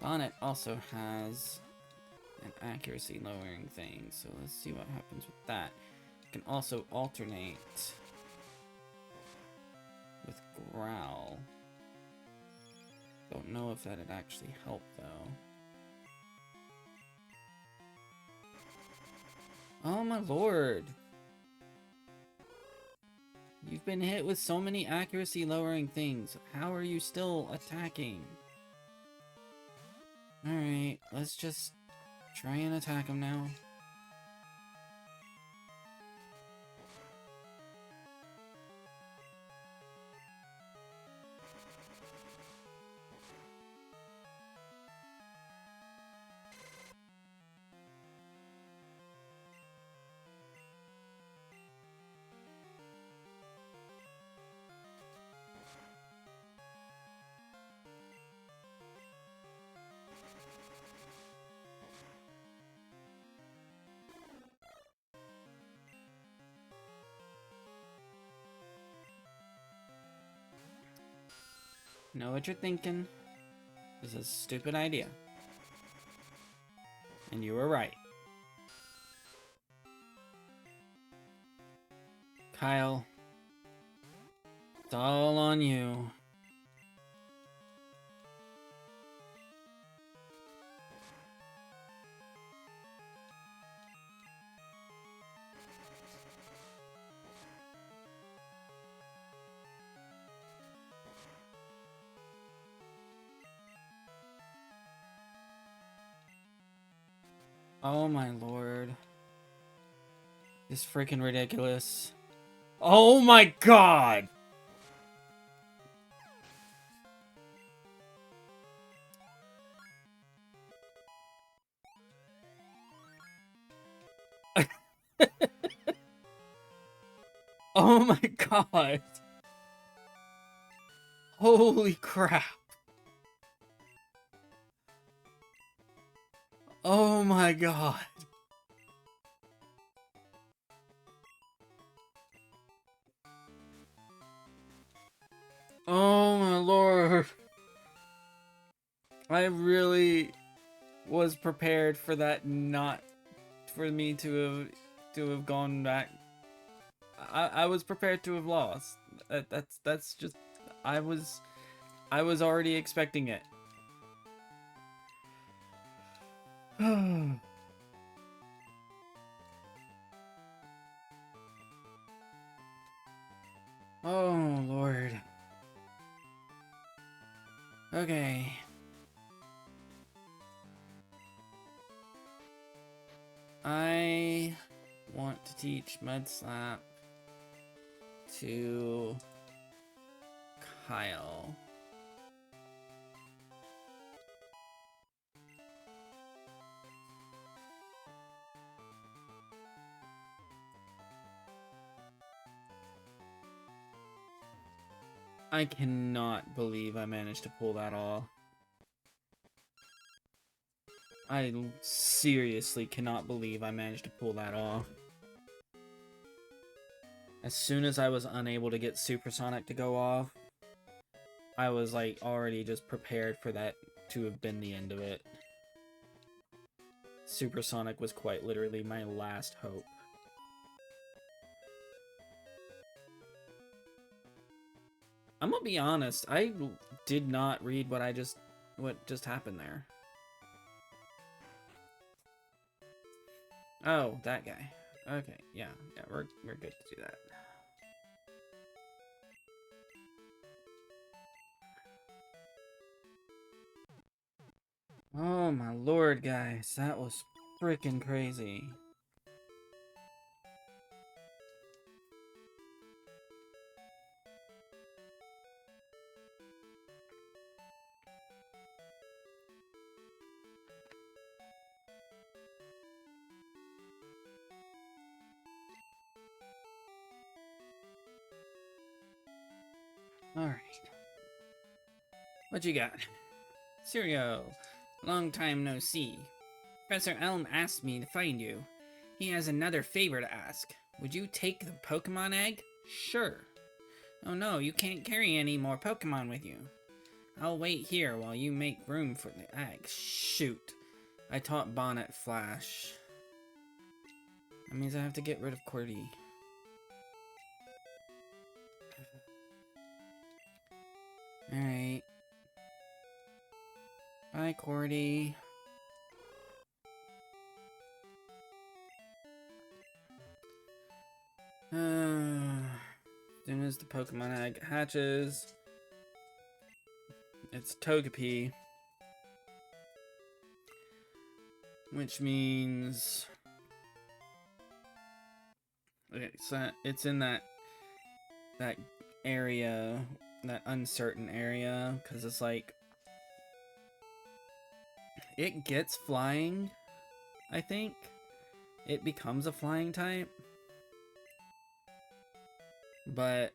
Bonnet also has an accuracy lowering thing, so let's see what happens with that. You can also alternate with Growl. Don't know if that'd actually help, though. Oh my lord! You've been hit with so many accuracy lowering things. How are you still attacking? Alright, let's just try and attack him now. Know what you're thinking. This is a stupid idea. And you were right. Kyle, it's all on you. Oh my lord. This is freaking ridiculous. Oh my god! Oh my god! Holy crap! Oh my god! Oh my lord! I really was prepared for that not for me to have gone back. I was prepared to have lost. That's just I was already expecting it. Oh lord. Okay. I want to teach Mud Slap to Kyle. I cannot believe I managed to pull that off. I seriously cannot believe I managed to pull that off. As soon as I was unable to get Supersonic to go off, I was like already just prepared for that to have been the end of it. Supersonic was quite literally my last hope. I'm gonna be honest, I did not read what just happened there. Oh, that guy. Okay, yeah, we're good to do that. Oh my lord, guys, that was freaking crazy. Alright. What you got? Sirio, long time no see. Professor Elm asked me to find you. He has another favor to ask. Would you take the Pokemon egg? Sure. Oh no, you can't carry any more Pokemon with you. I'll wait here while you make room for the egg. Shoot. I taught Bonnet Flash. That means I have to get rid of Cordy. Alright. Bye, Cordy. As soon as the Pokemon egg hatches, it's Togepi. Which means it's in that area, that uncertain area, because it's like it gets flying, I think. It becomes a flying type. But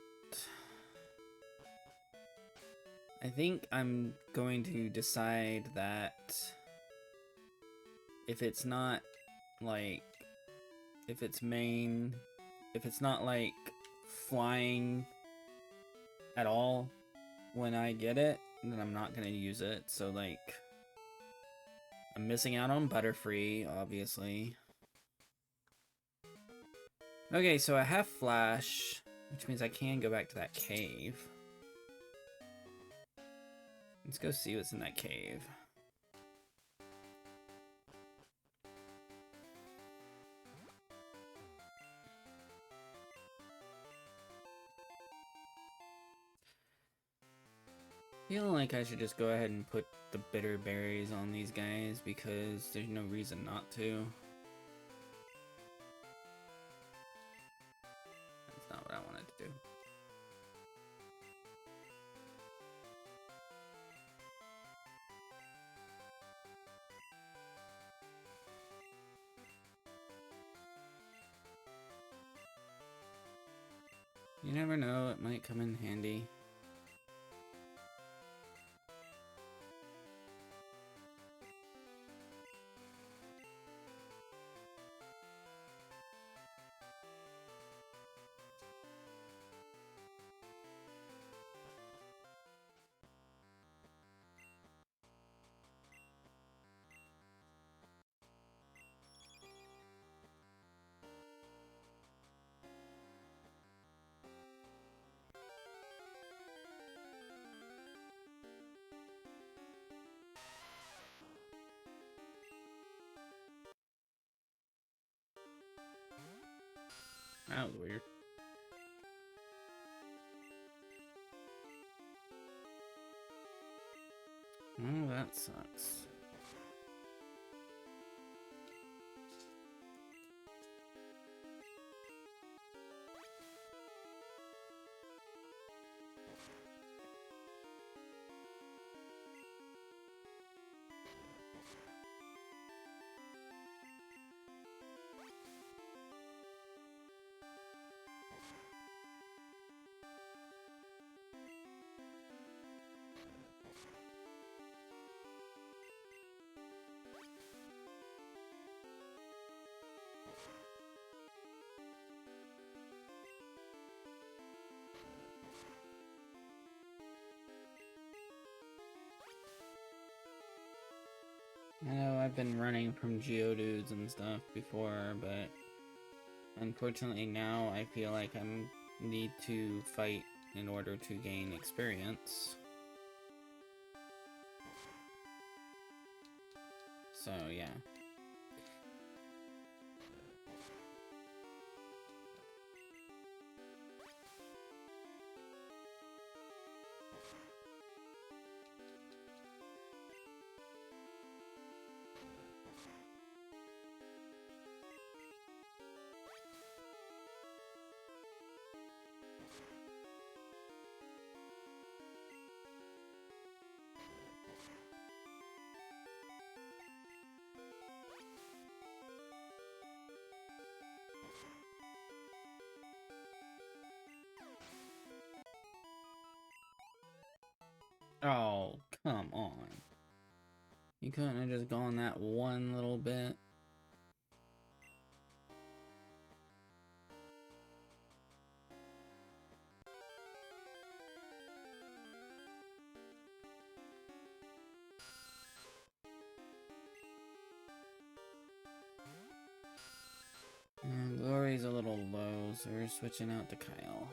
I think I'm going to decide that if it's not like, if it's not like flying at all when I get it, then I'm not gonna use it. So like, I'm missing out on Butterfree, obviously. Okay, so I have Flash, which means I can go back to that cave. Let's go see what's in that cave. Feeling like I should just go ahead and put the bitter berries on these guys because there's no reason not to. That's not what I wanted to do. You never know, it might come in handy. That was weird. Oh, that sucks. I've been running from Geodudes and stuff before, but unfortunately now I feel like I need to fight in order to gain experience. So, yeah. Oh, come on. You couldn't have just gone that one little bit. And Glory's a little low, so we're switching out to Kyle.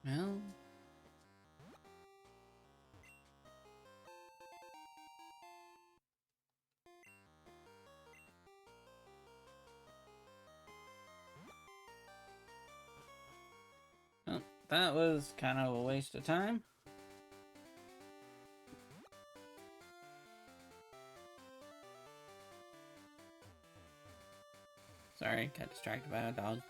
Well, that was kind of a waste of time. Sorry, got distracted by a dog.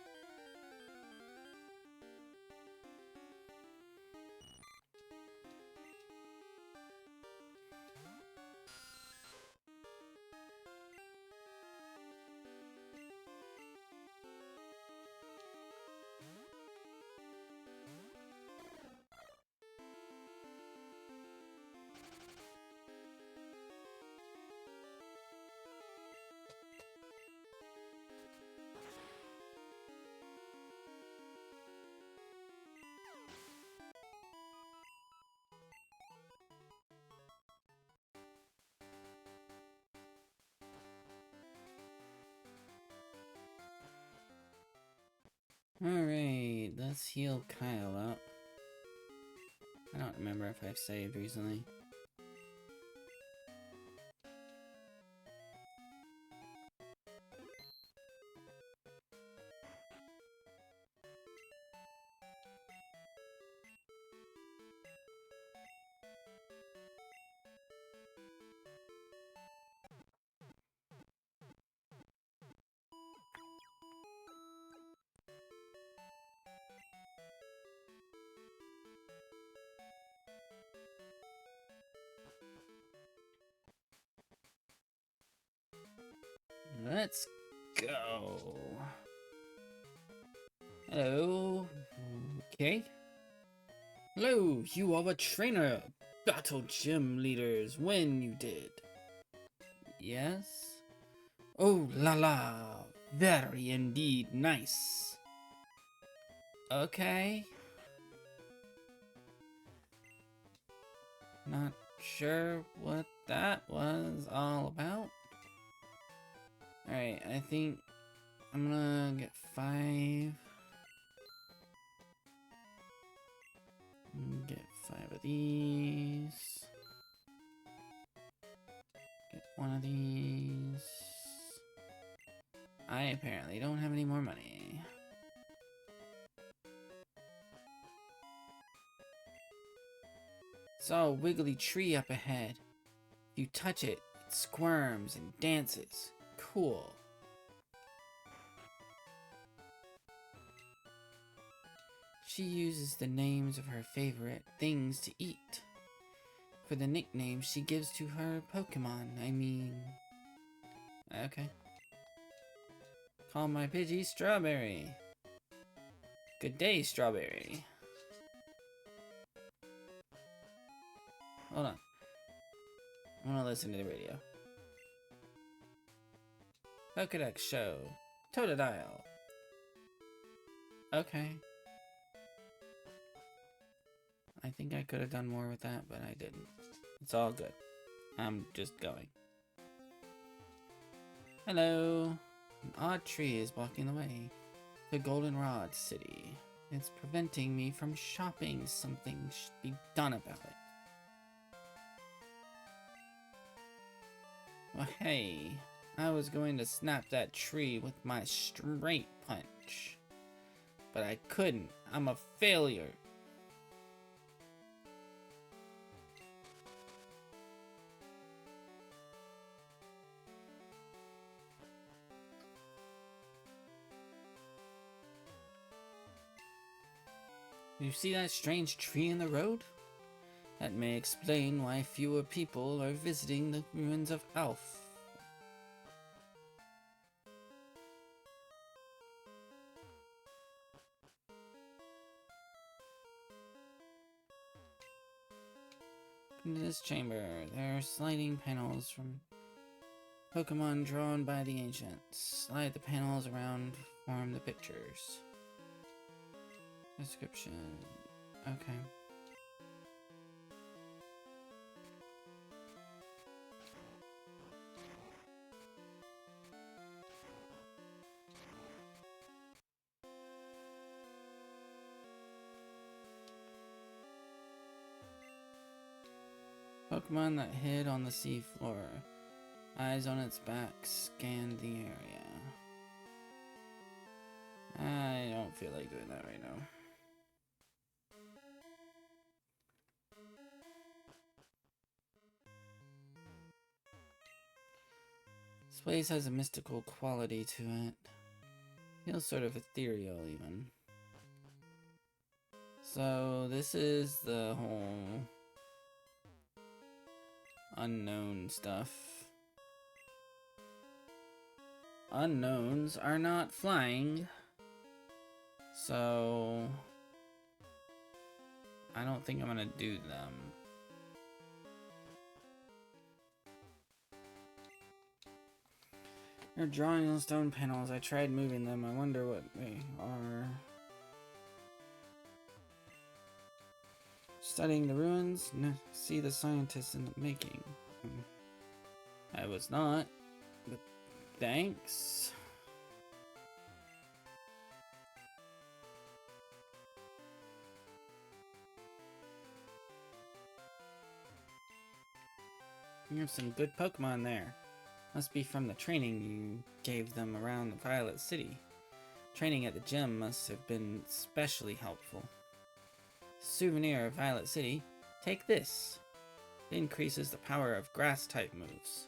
Alright, let's heal Kyle up. I don't remember if I've saved recently. Let's go. Hello. Okay. Hello, you are a trainer. Battle gym leaders when you did. Yes. Oh la la. Very indeed nice. Okay. Not sure what that was all about. Alright, I think I'm gonna get 5. Get 5 of these. Get 1 of these. I apparently don't have any more money. Saw a wiggly tree up ahead. If you touch it, it squirms and dances. Cool. She uses the names of her favorite things to eat for the nicknames she gives to her Pokemon. I mean... Okay. Call my Pidgey Strawberry. Good day, Strawberry. Hold on. I want to listen to the radio. Pokedex Show. Totodile. Okay. I think I could have done more with that, but I didn't. It's all good. I'm just going. Hello. An odd tree is blocking the way. The Goldenrod City. It's preventing me from shopping. Something should be done about it. Well, hey. I was going to snap that tree with my straight punch. But I couldn't. I'm a failure. You see that strange tree in the road? That may explain why fewer people are visiting the ruins of Alf. In this chamber, there are sliding panels from Pokemon drawn by the ancients. Slide the panels around, form the pictures. Description. Okay. Pokemon that hid on the seafloor. Eyes on its back scanned the area. I don't feel like doing that right now. This place has a mystical quality to it. Feels sort of ethereal, even. So, this is the whole unknown stuff. Unknowns are not flying. So, I don't think I'm gonna do them. They're drawing on stone panels. I tried moving them. I wonder what they are. Studying the ruins? No, see the scientists in the making. I was not, but thanks. You have some good Pokemon there. Must be from the training you gave them around the Violet City. Training at the gym must have been especially helpful. Souvenir of Violet City. Take this. It increases the power of grass-type moves.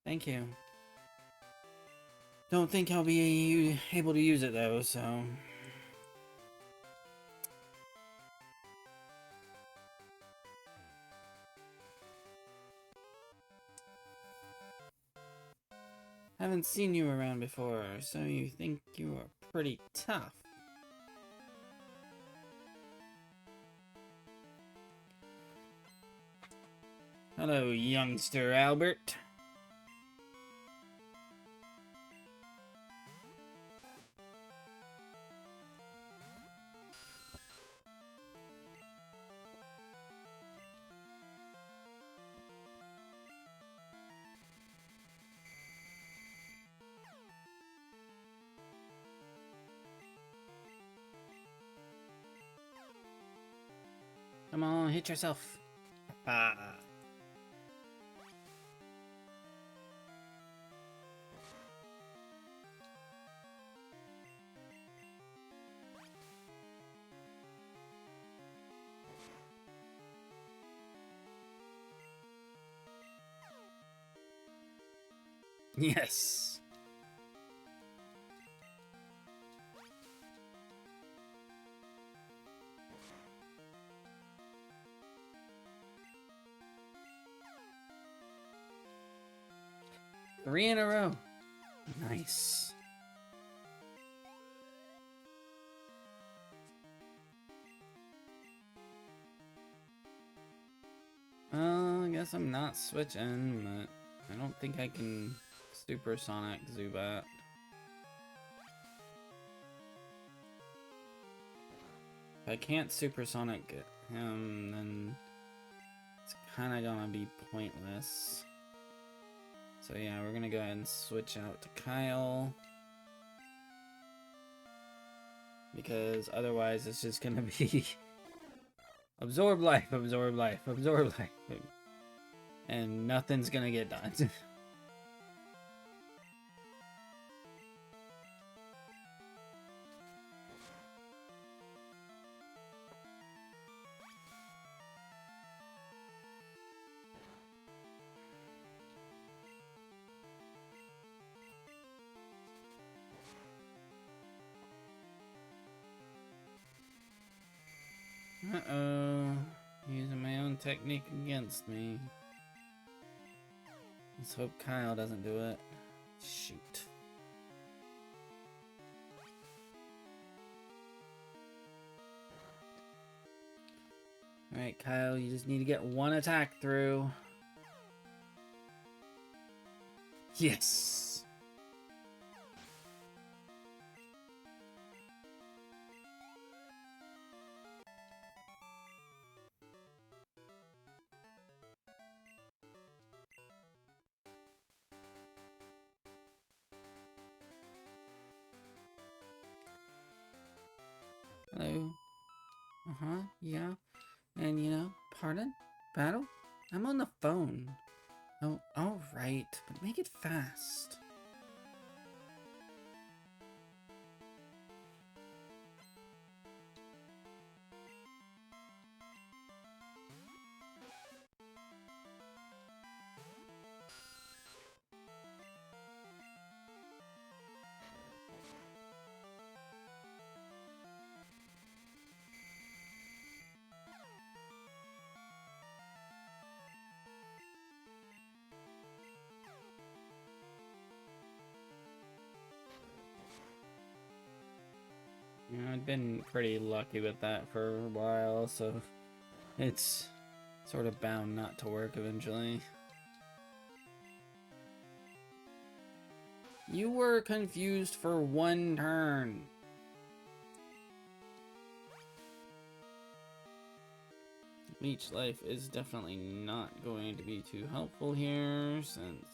Thank you. Don't think I'll be able to use it though, so... Haven't seen you around before, so you think you are pretty tough. Hello, youngster Albert. Come on, hit yourself. Ah. Yes. 3 in a row. Nice. I guess I'm not switching, but I don't think I can supersonic Zubat. If I can't supersonic him, then it's kind of gonna be pointless. So yeah, we're gonna go ahead and switch out to Kyle. Because otherwise it's just gonna be absorb life, absorb life, absorb life. And nothing's gonna get done. Uh-oh. Using my own technique against me. Let's hope Kyle doesn't do it. Shoot. Alright, Kyle, you just need to get one attack through. Yes! Hello? Uh-huh, yeah. And, you know, pardon? Battle? I'm on the phone. Oh, alright, but make it fast. Yeah, I've been pretty lucky with that for a while, so it's sort of bound not to work eventually. You were confused for one turn. Leech Life is definitely not going to be too helpful here, since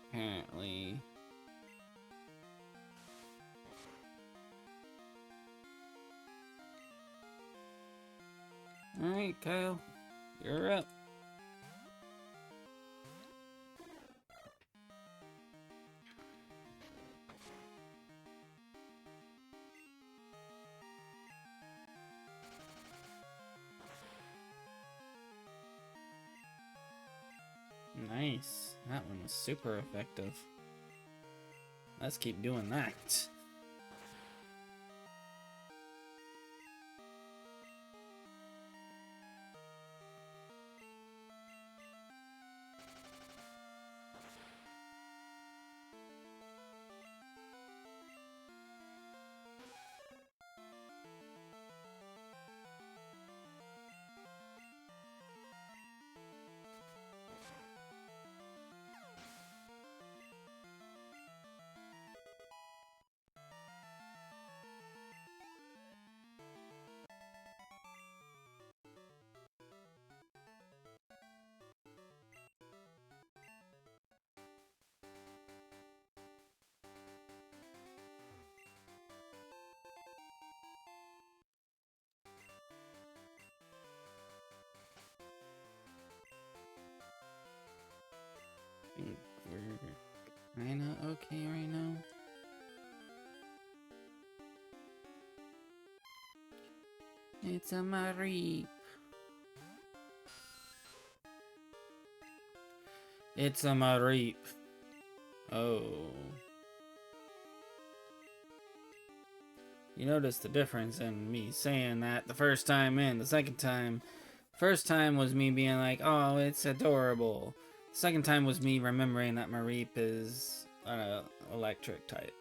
apparently... Alright, Kyle, you're up. Nice. That one was super effective. Let's keep doing that. I think we're kinda okay right now. It's a Mareep. It's a Mareep. Oh. You notice the difference in me saying that the first time and the second time. First time was me being like, oh, it's adorable. Second time was me remembering that Mareep is an electric type.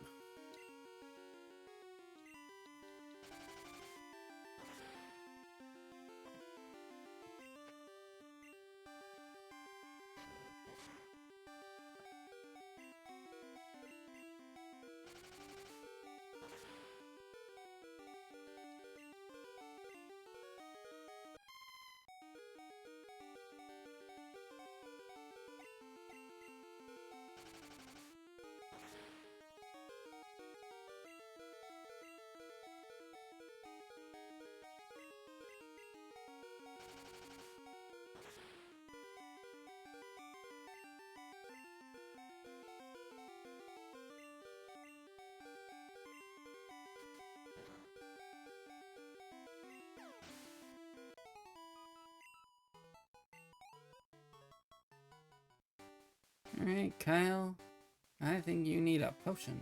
Alright, Kyle. I think you need a potion.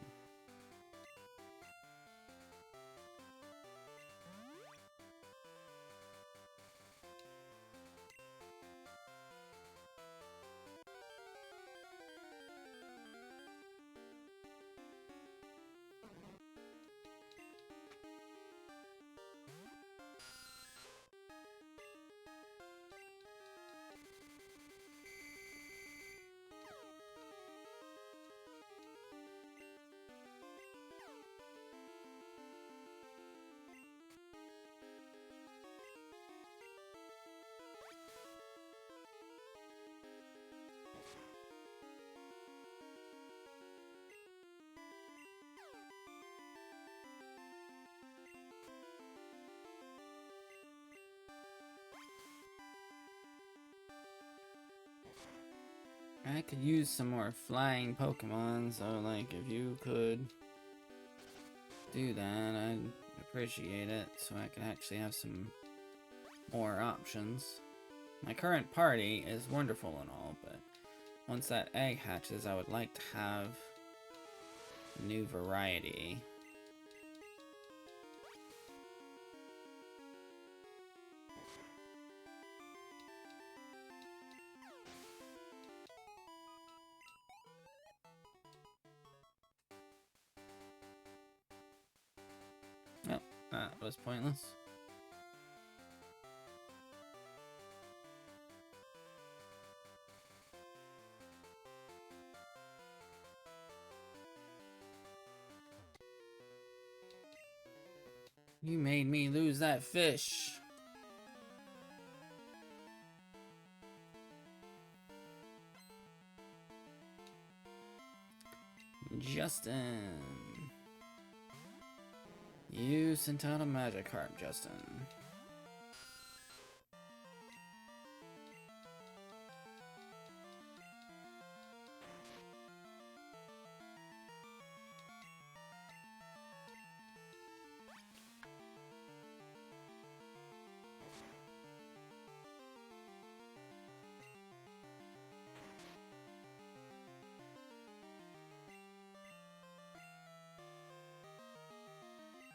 I could use some more flying Pokemon, so like if you could do that, I'd appreciate it, so I can actually have some more options. My current party is wonderful and all, but once that egg hatches, I would like to have a new variety. Oh, that was pointless. You made me lose that fish. Justin. You sent out a Magikarp, Justin.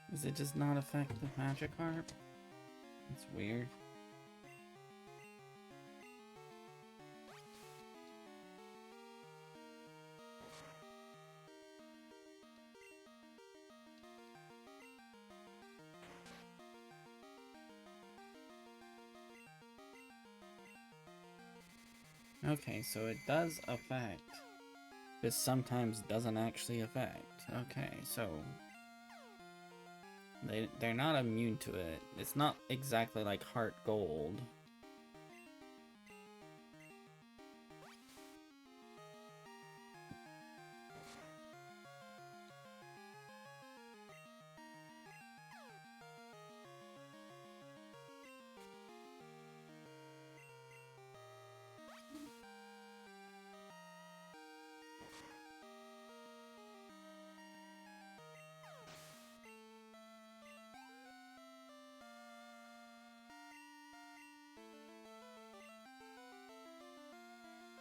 Does it just not affect the Magikarp? It's weird. Okay, so it does affect. This sometimes doesn't actually affect. Okay, so they're not immune to it. It's not exactly like Heart Gold.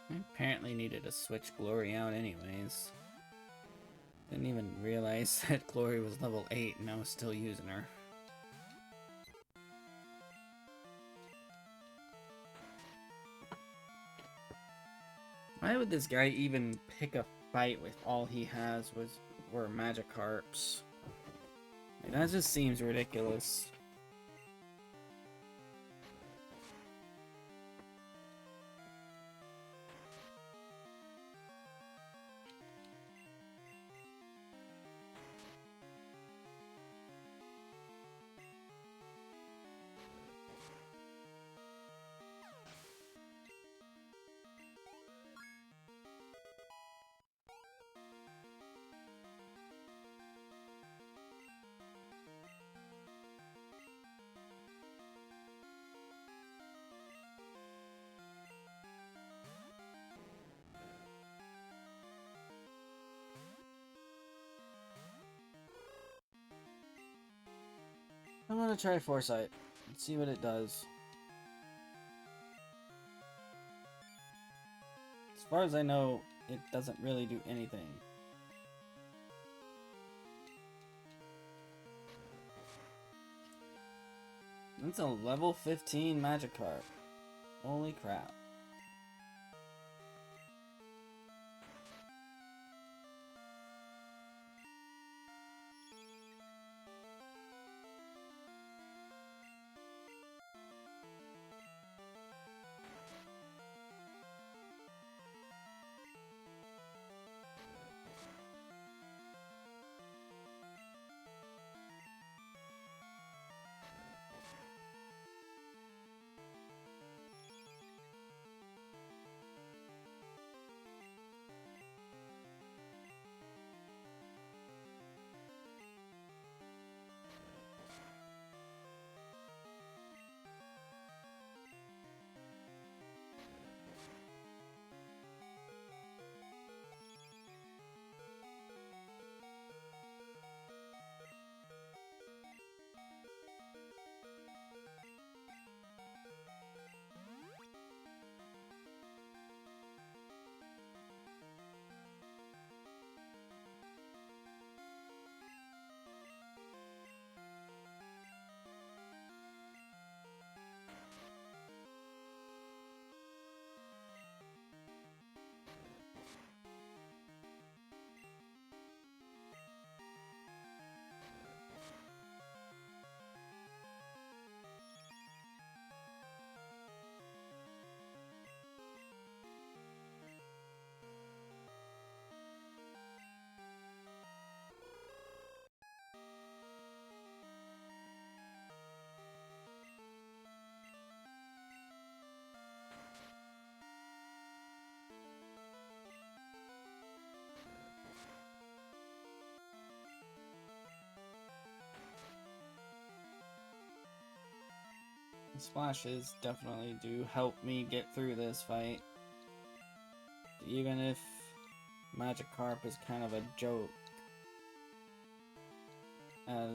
I apparently needed to switch Glory out anyways. Didn't even realize that Glory was level 8 and I was still using her. Why would this guy even pick a fight with all he has were Magikarps? Like, that just seems ridiculous. I'm gonna try Foresight and see what it does. As far as I know, it doesn't really do anything. That's a level 15 Magikarp. Holy crap. Splashes definitely do help me get through this fight. Even if Magikarp is kind of a joke as,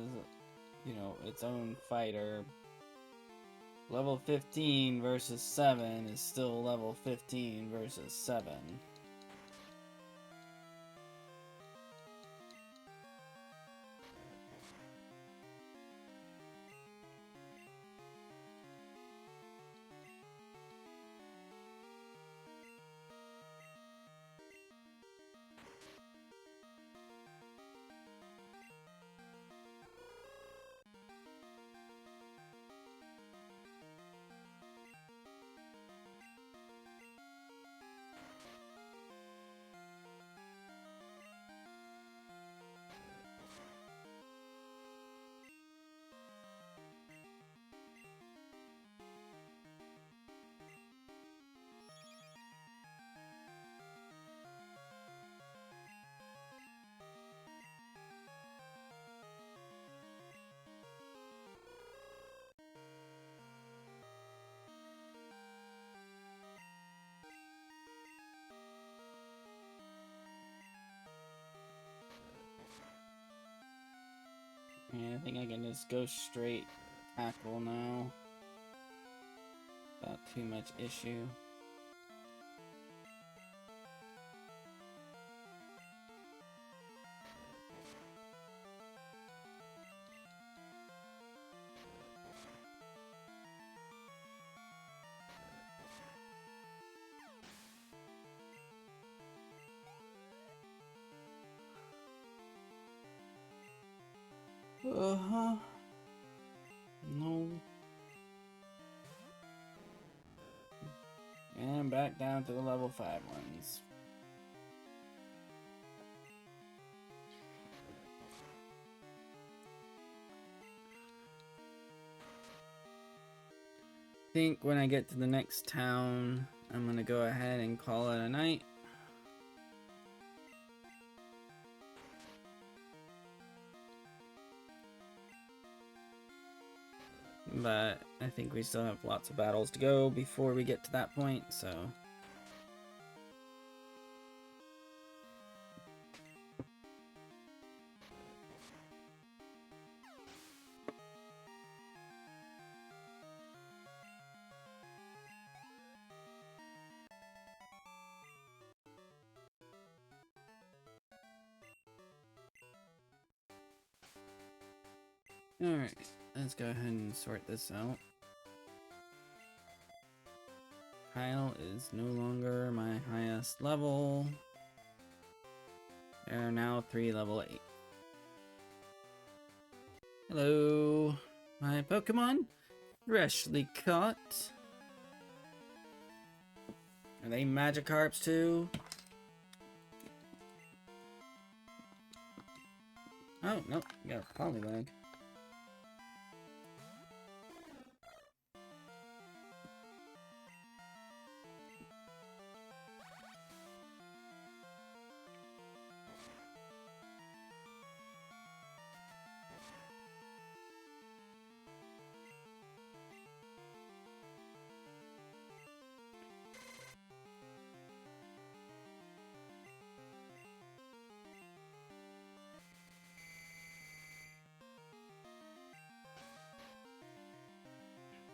you know, its own fighter. Level 15 versus 7 is still level 15 versus 7. And I think I can just go straight tackle now. Without too much issue. Uh-huh. No. And back down to the level 5 ones. Think when I get to the next town, I'm gonna go ahead and call it a night. But I think we still have lots of battles to go before we get to that point, so... Alright, let's go ahead and sort this out. Kyle is no longer my highest level. There are now 3 level 8. Hello, my Pokemon. Freshly caught. Are they Magikarps too? Oh, nope, you got a Poliwag.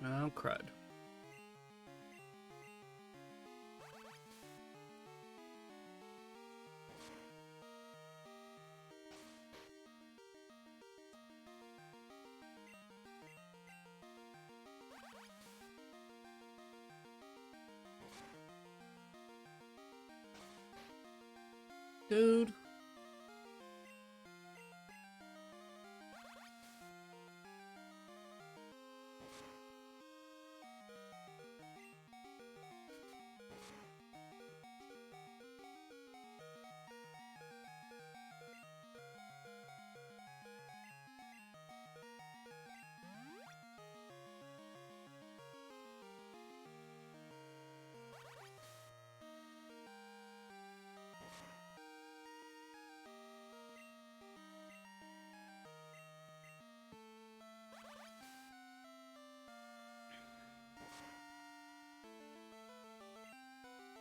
Oh, crud. Dude.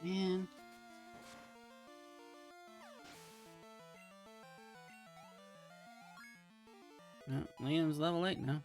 Man. No, Liam's level 8 now.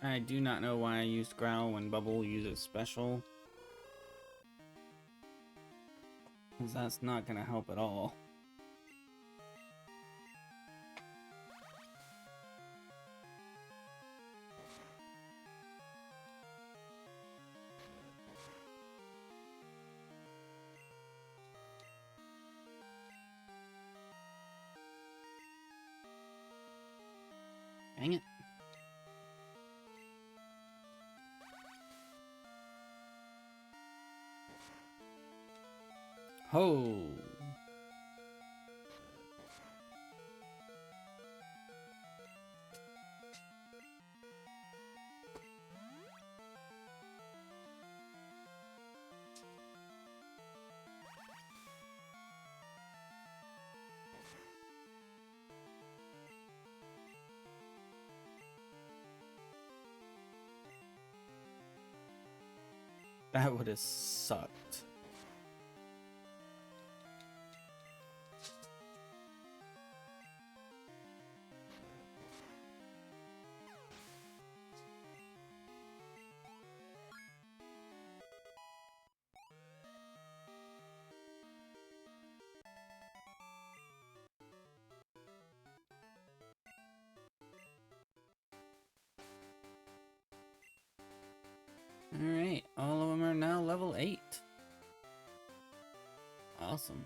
I do not know why I used Growl when Bubble uses Special. Because that's not going to help at all. Dang it. Ho! That would have sucked. Alright, all of them are now level 8. Awesome.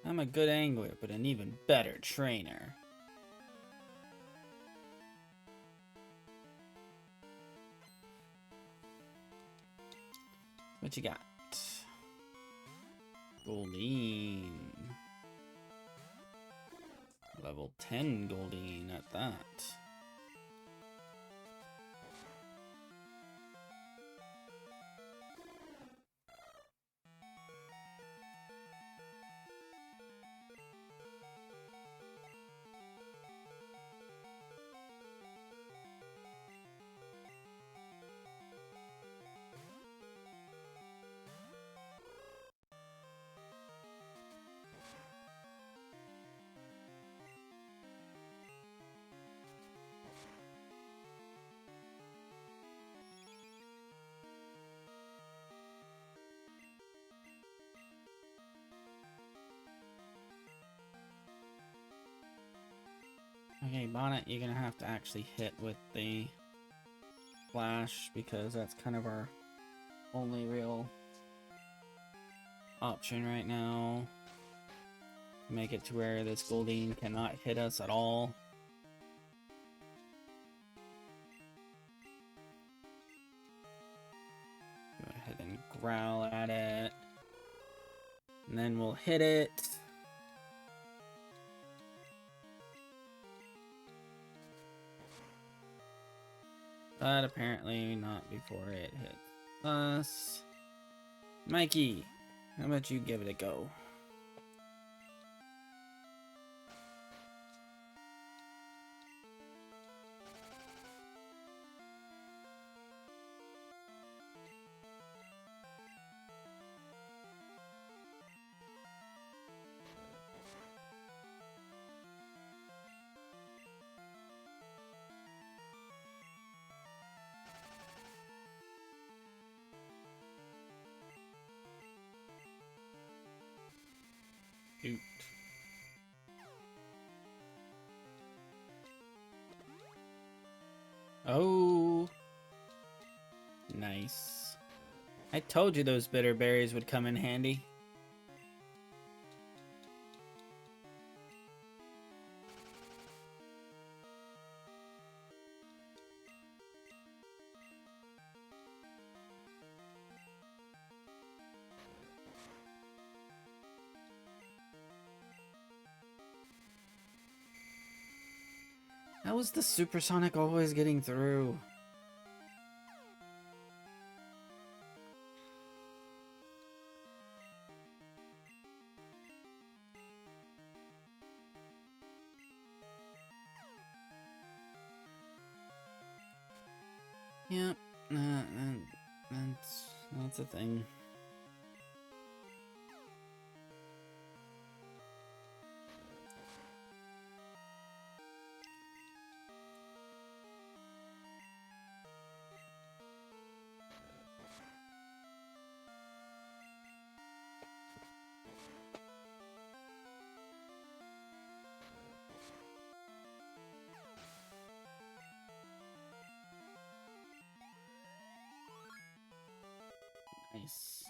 I'm a good angler, but an even better trainer. What you got? Goldeen. Level 10 Goldeen at that. Okay, Bonnet, you're gonna have to actually hit with the flash because that's kind of our only real option right now. Make it to where this Goldeen cannot hit us at all. Go ahead and growl at it. And then we'll hit it. But apparently not before it hits us. Mikey, how about you give it a go? Shoot. Oh. Nice. I told you those bitter berries would come in handy. How is the supersonic always getting through? Yep, that's a thing. Nice.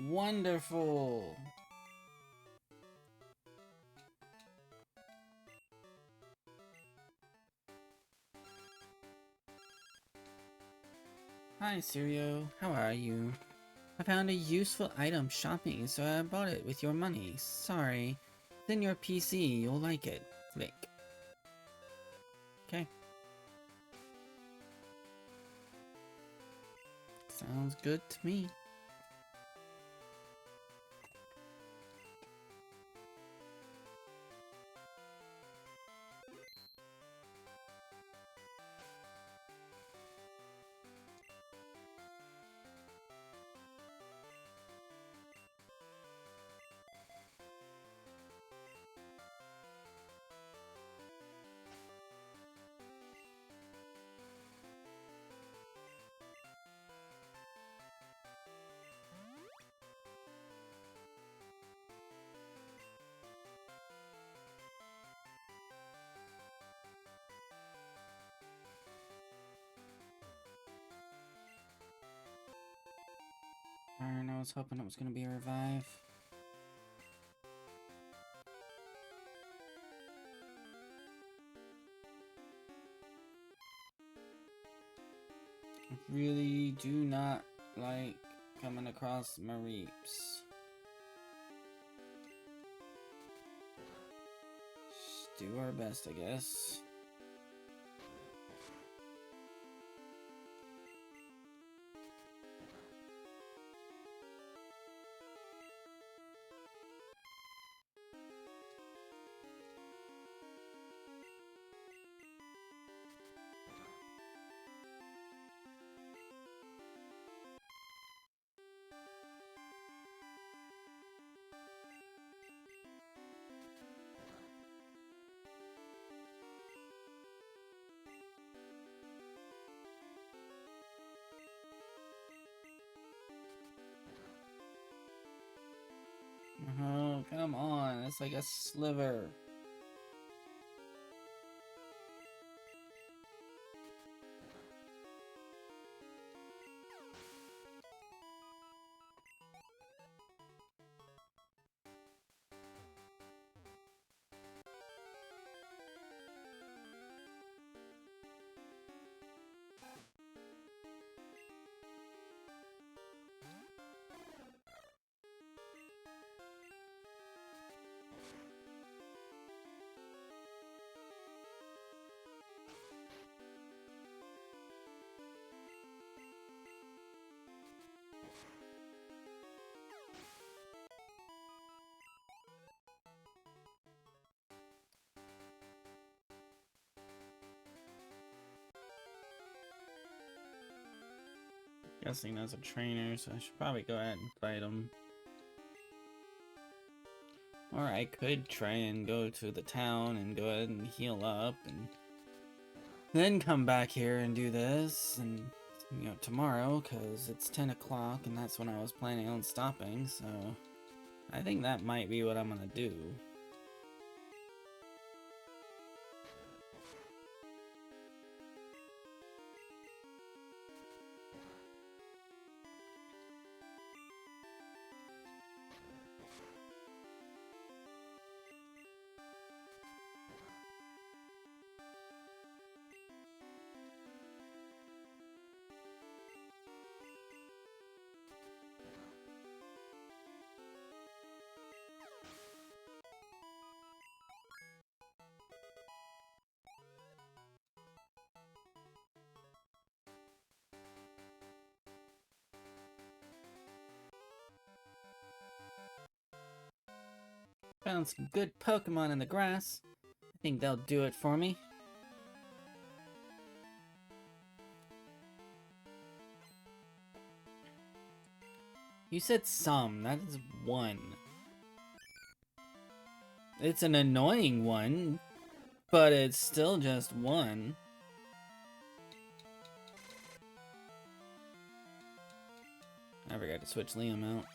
Wonderful. Hi, Sirio. How are you? I found a useful item shopping, so I bought it with your money. Sorry. It's in your PC. You'll like it. Click. Okay. Sounds good to me. was hoping it was gonna be a revive. I really do not like coming across Mareeps. Just do our best, I guess. Oh, come on. It's like a sliver. Guessing that's a trainer, so I should probably go ahead and fight him. Or I could try and go to the town and go ahead and heal up and then come back here and do this and, you know, tomorrow, because it's 10 o'clock and that's when I was planning on stopping, so I think that might be what I'm gonna do. Found some good Pokemon in the grass. I think they'll do it for me. You said some, that is one. It's an annoying one, but it's still just one. I forgot to switch Liam out.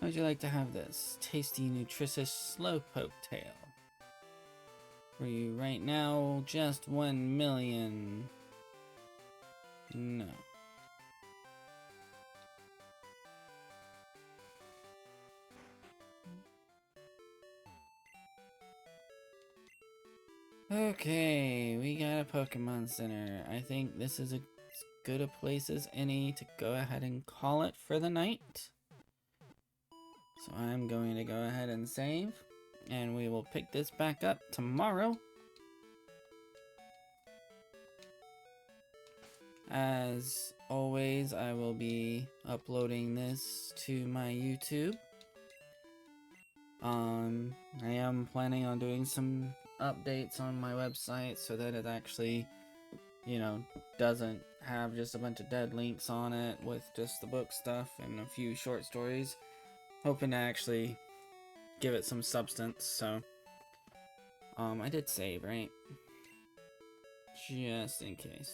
How would you like to have this? Tasty, nutritious Slowpoke tail. For you right now, just 1 million. No. Okay, we got a Pokemon Center. I think this is as good a place as any to go ahead and call it for the night. So I'm going to go ahead and save, and we will pick this back up tomorrow. As always, I will be uploading this to my YouTube. I am planning on doing some updates on my website so that it actually, doesn't have just a bunch of dead links on it with just the book stuff and a few short stories. Hoping to actually give it some substance, so I did save, right? Just in case.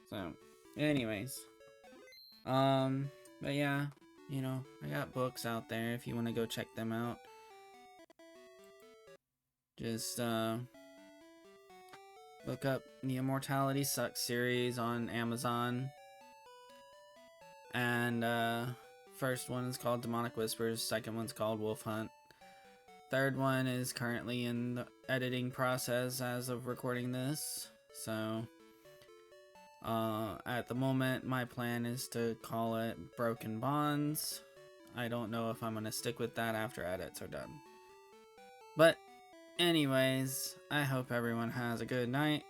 So, anyways. But yeah, I got books out there if you want to go check them out. Just, look up the Immortality Sucks series on Amazon. And, first one is called Demonic Whispers, second one's called Wolf Hunt. Third one is currently in the editing process as of recording this. So, at the moment, my plan is to call it Broken Bonds. I don't know if I'm going to stick with that after edits are done. But, anyways, I hope everyone has a good night,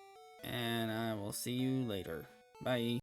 and I will see you later. Bye.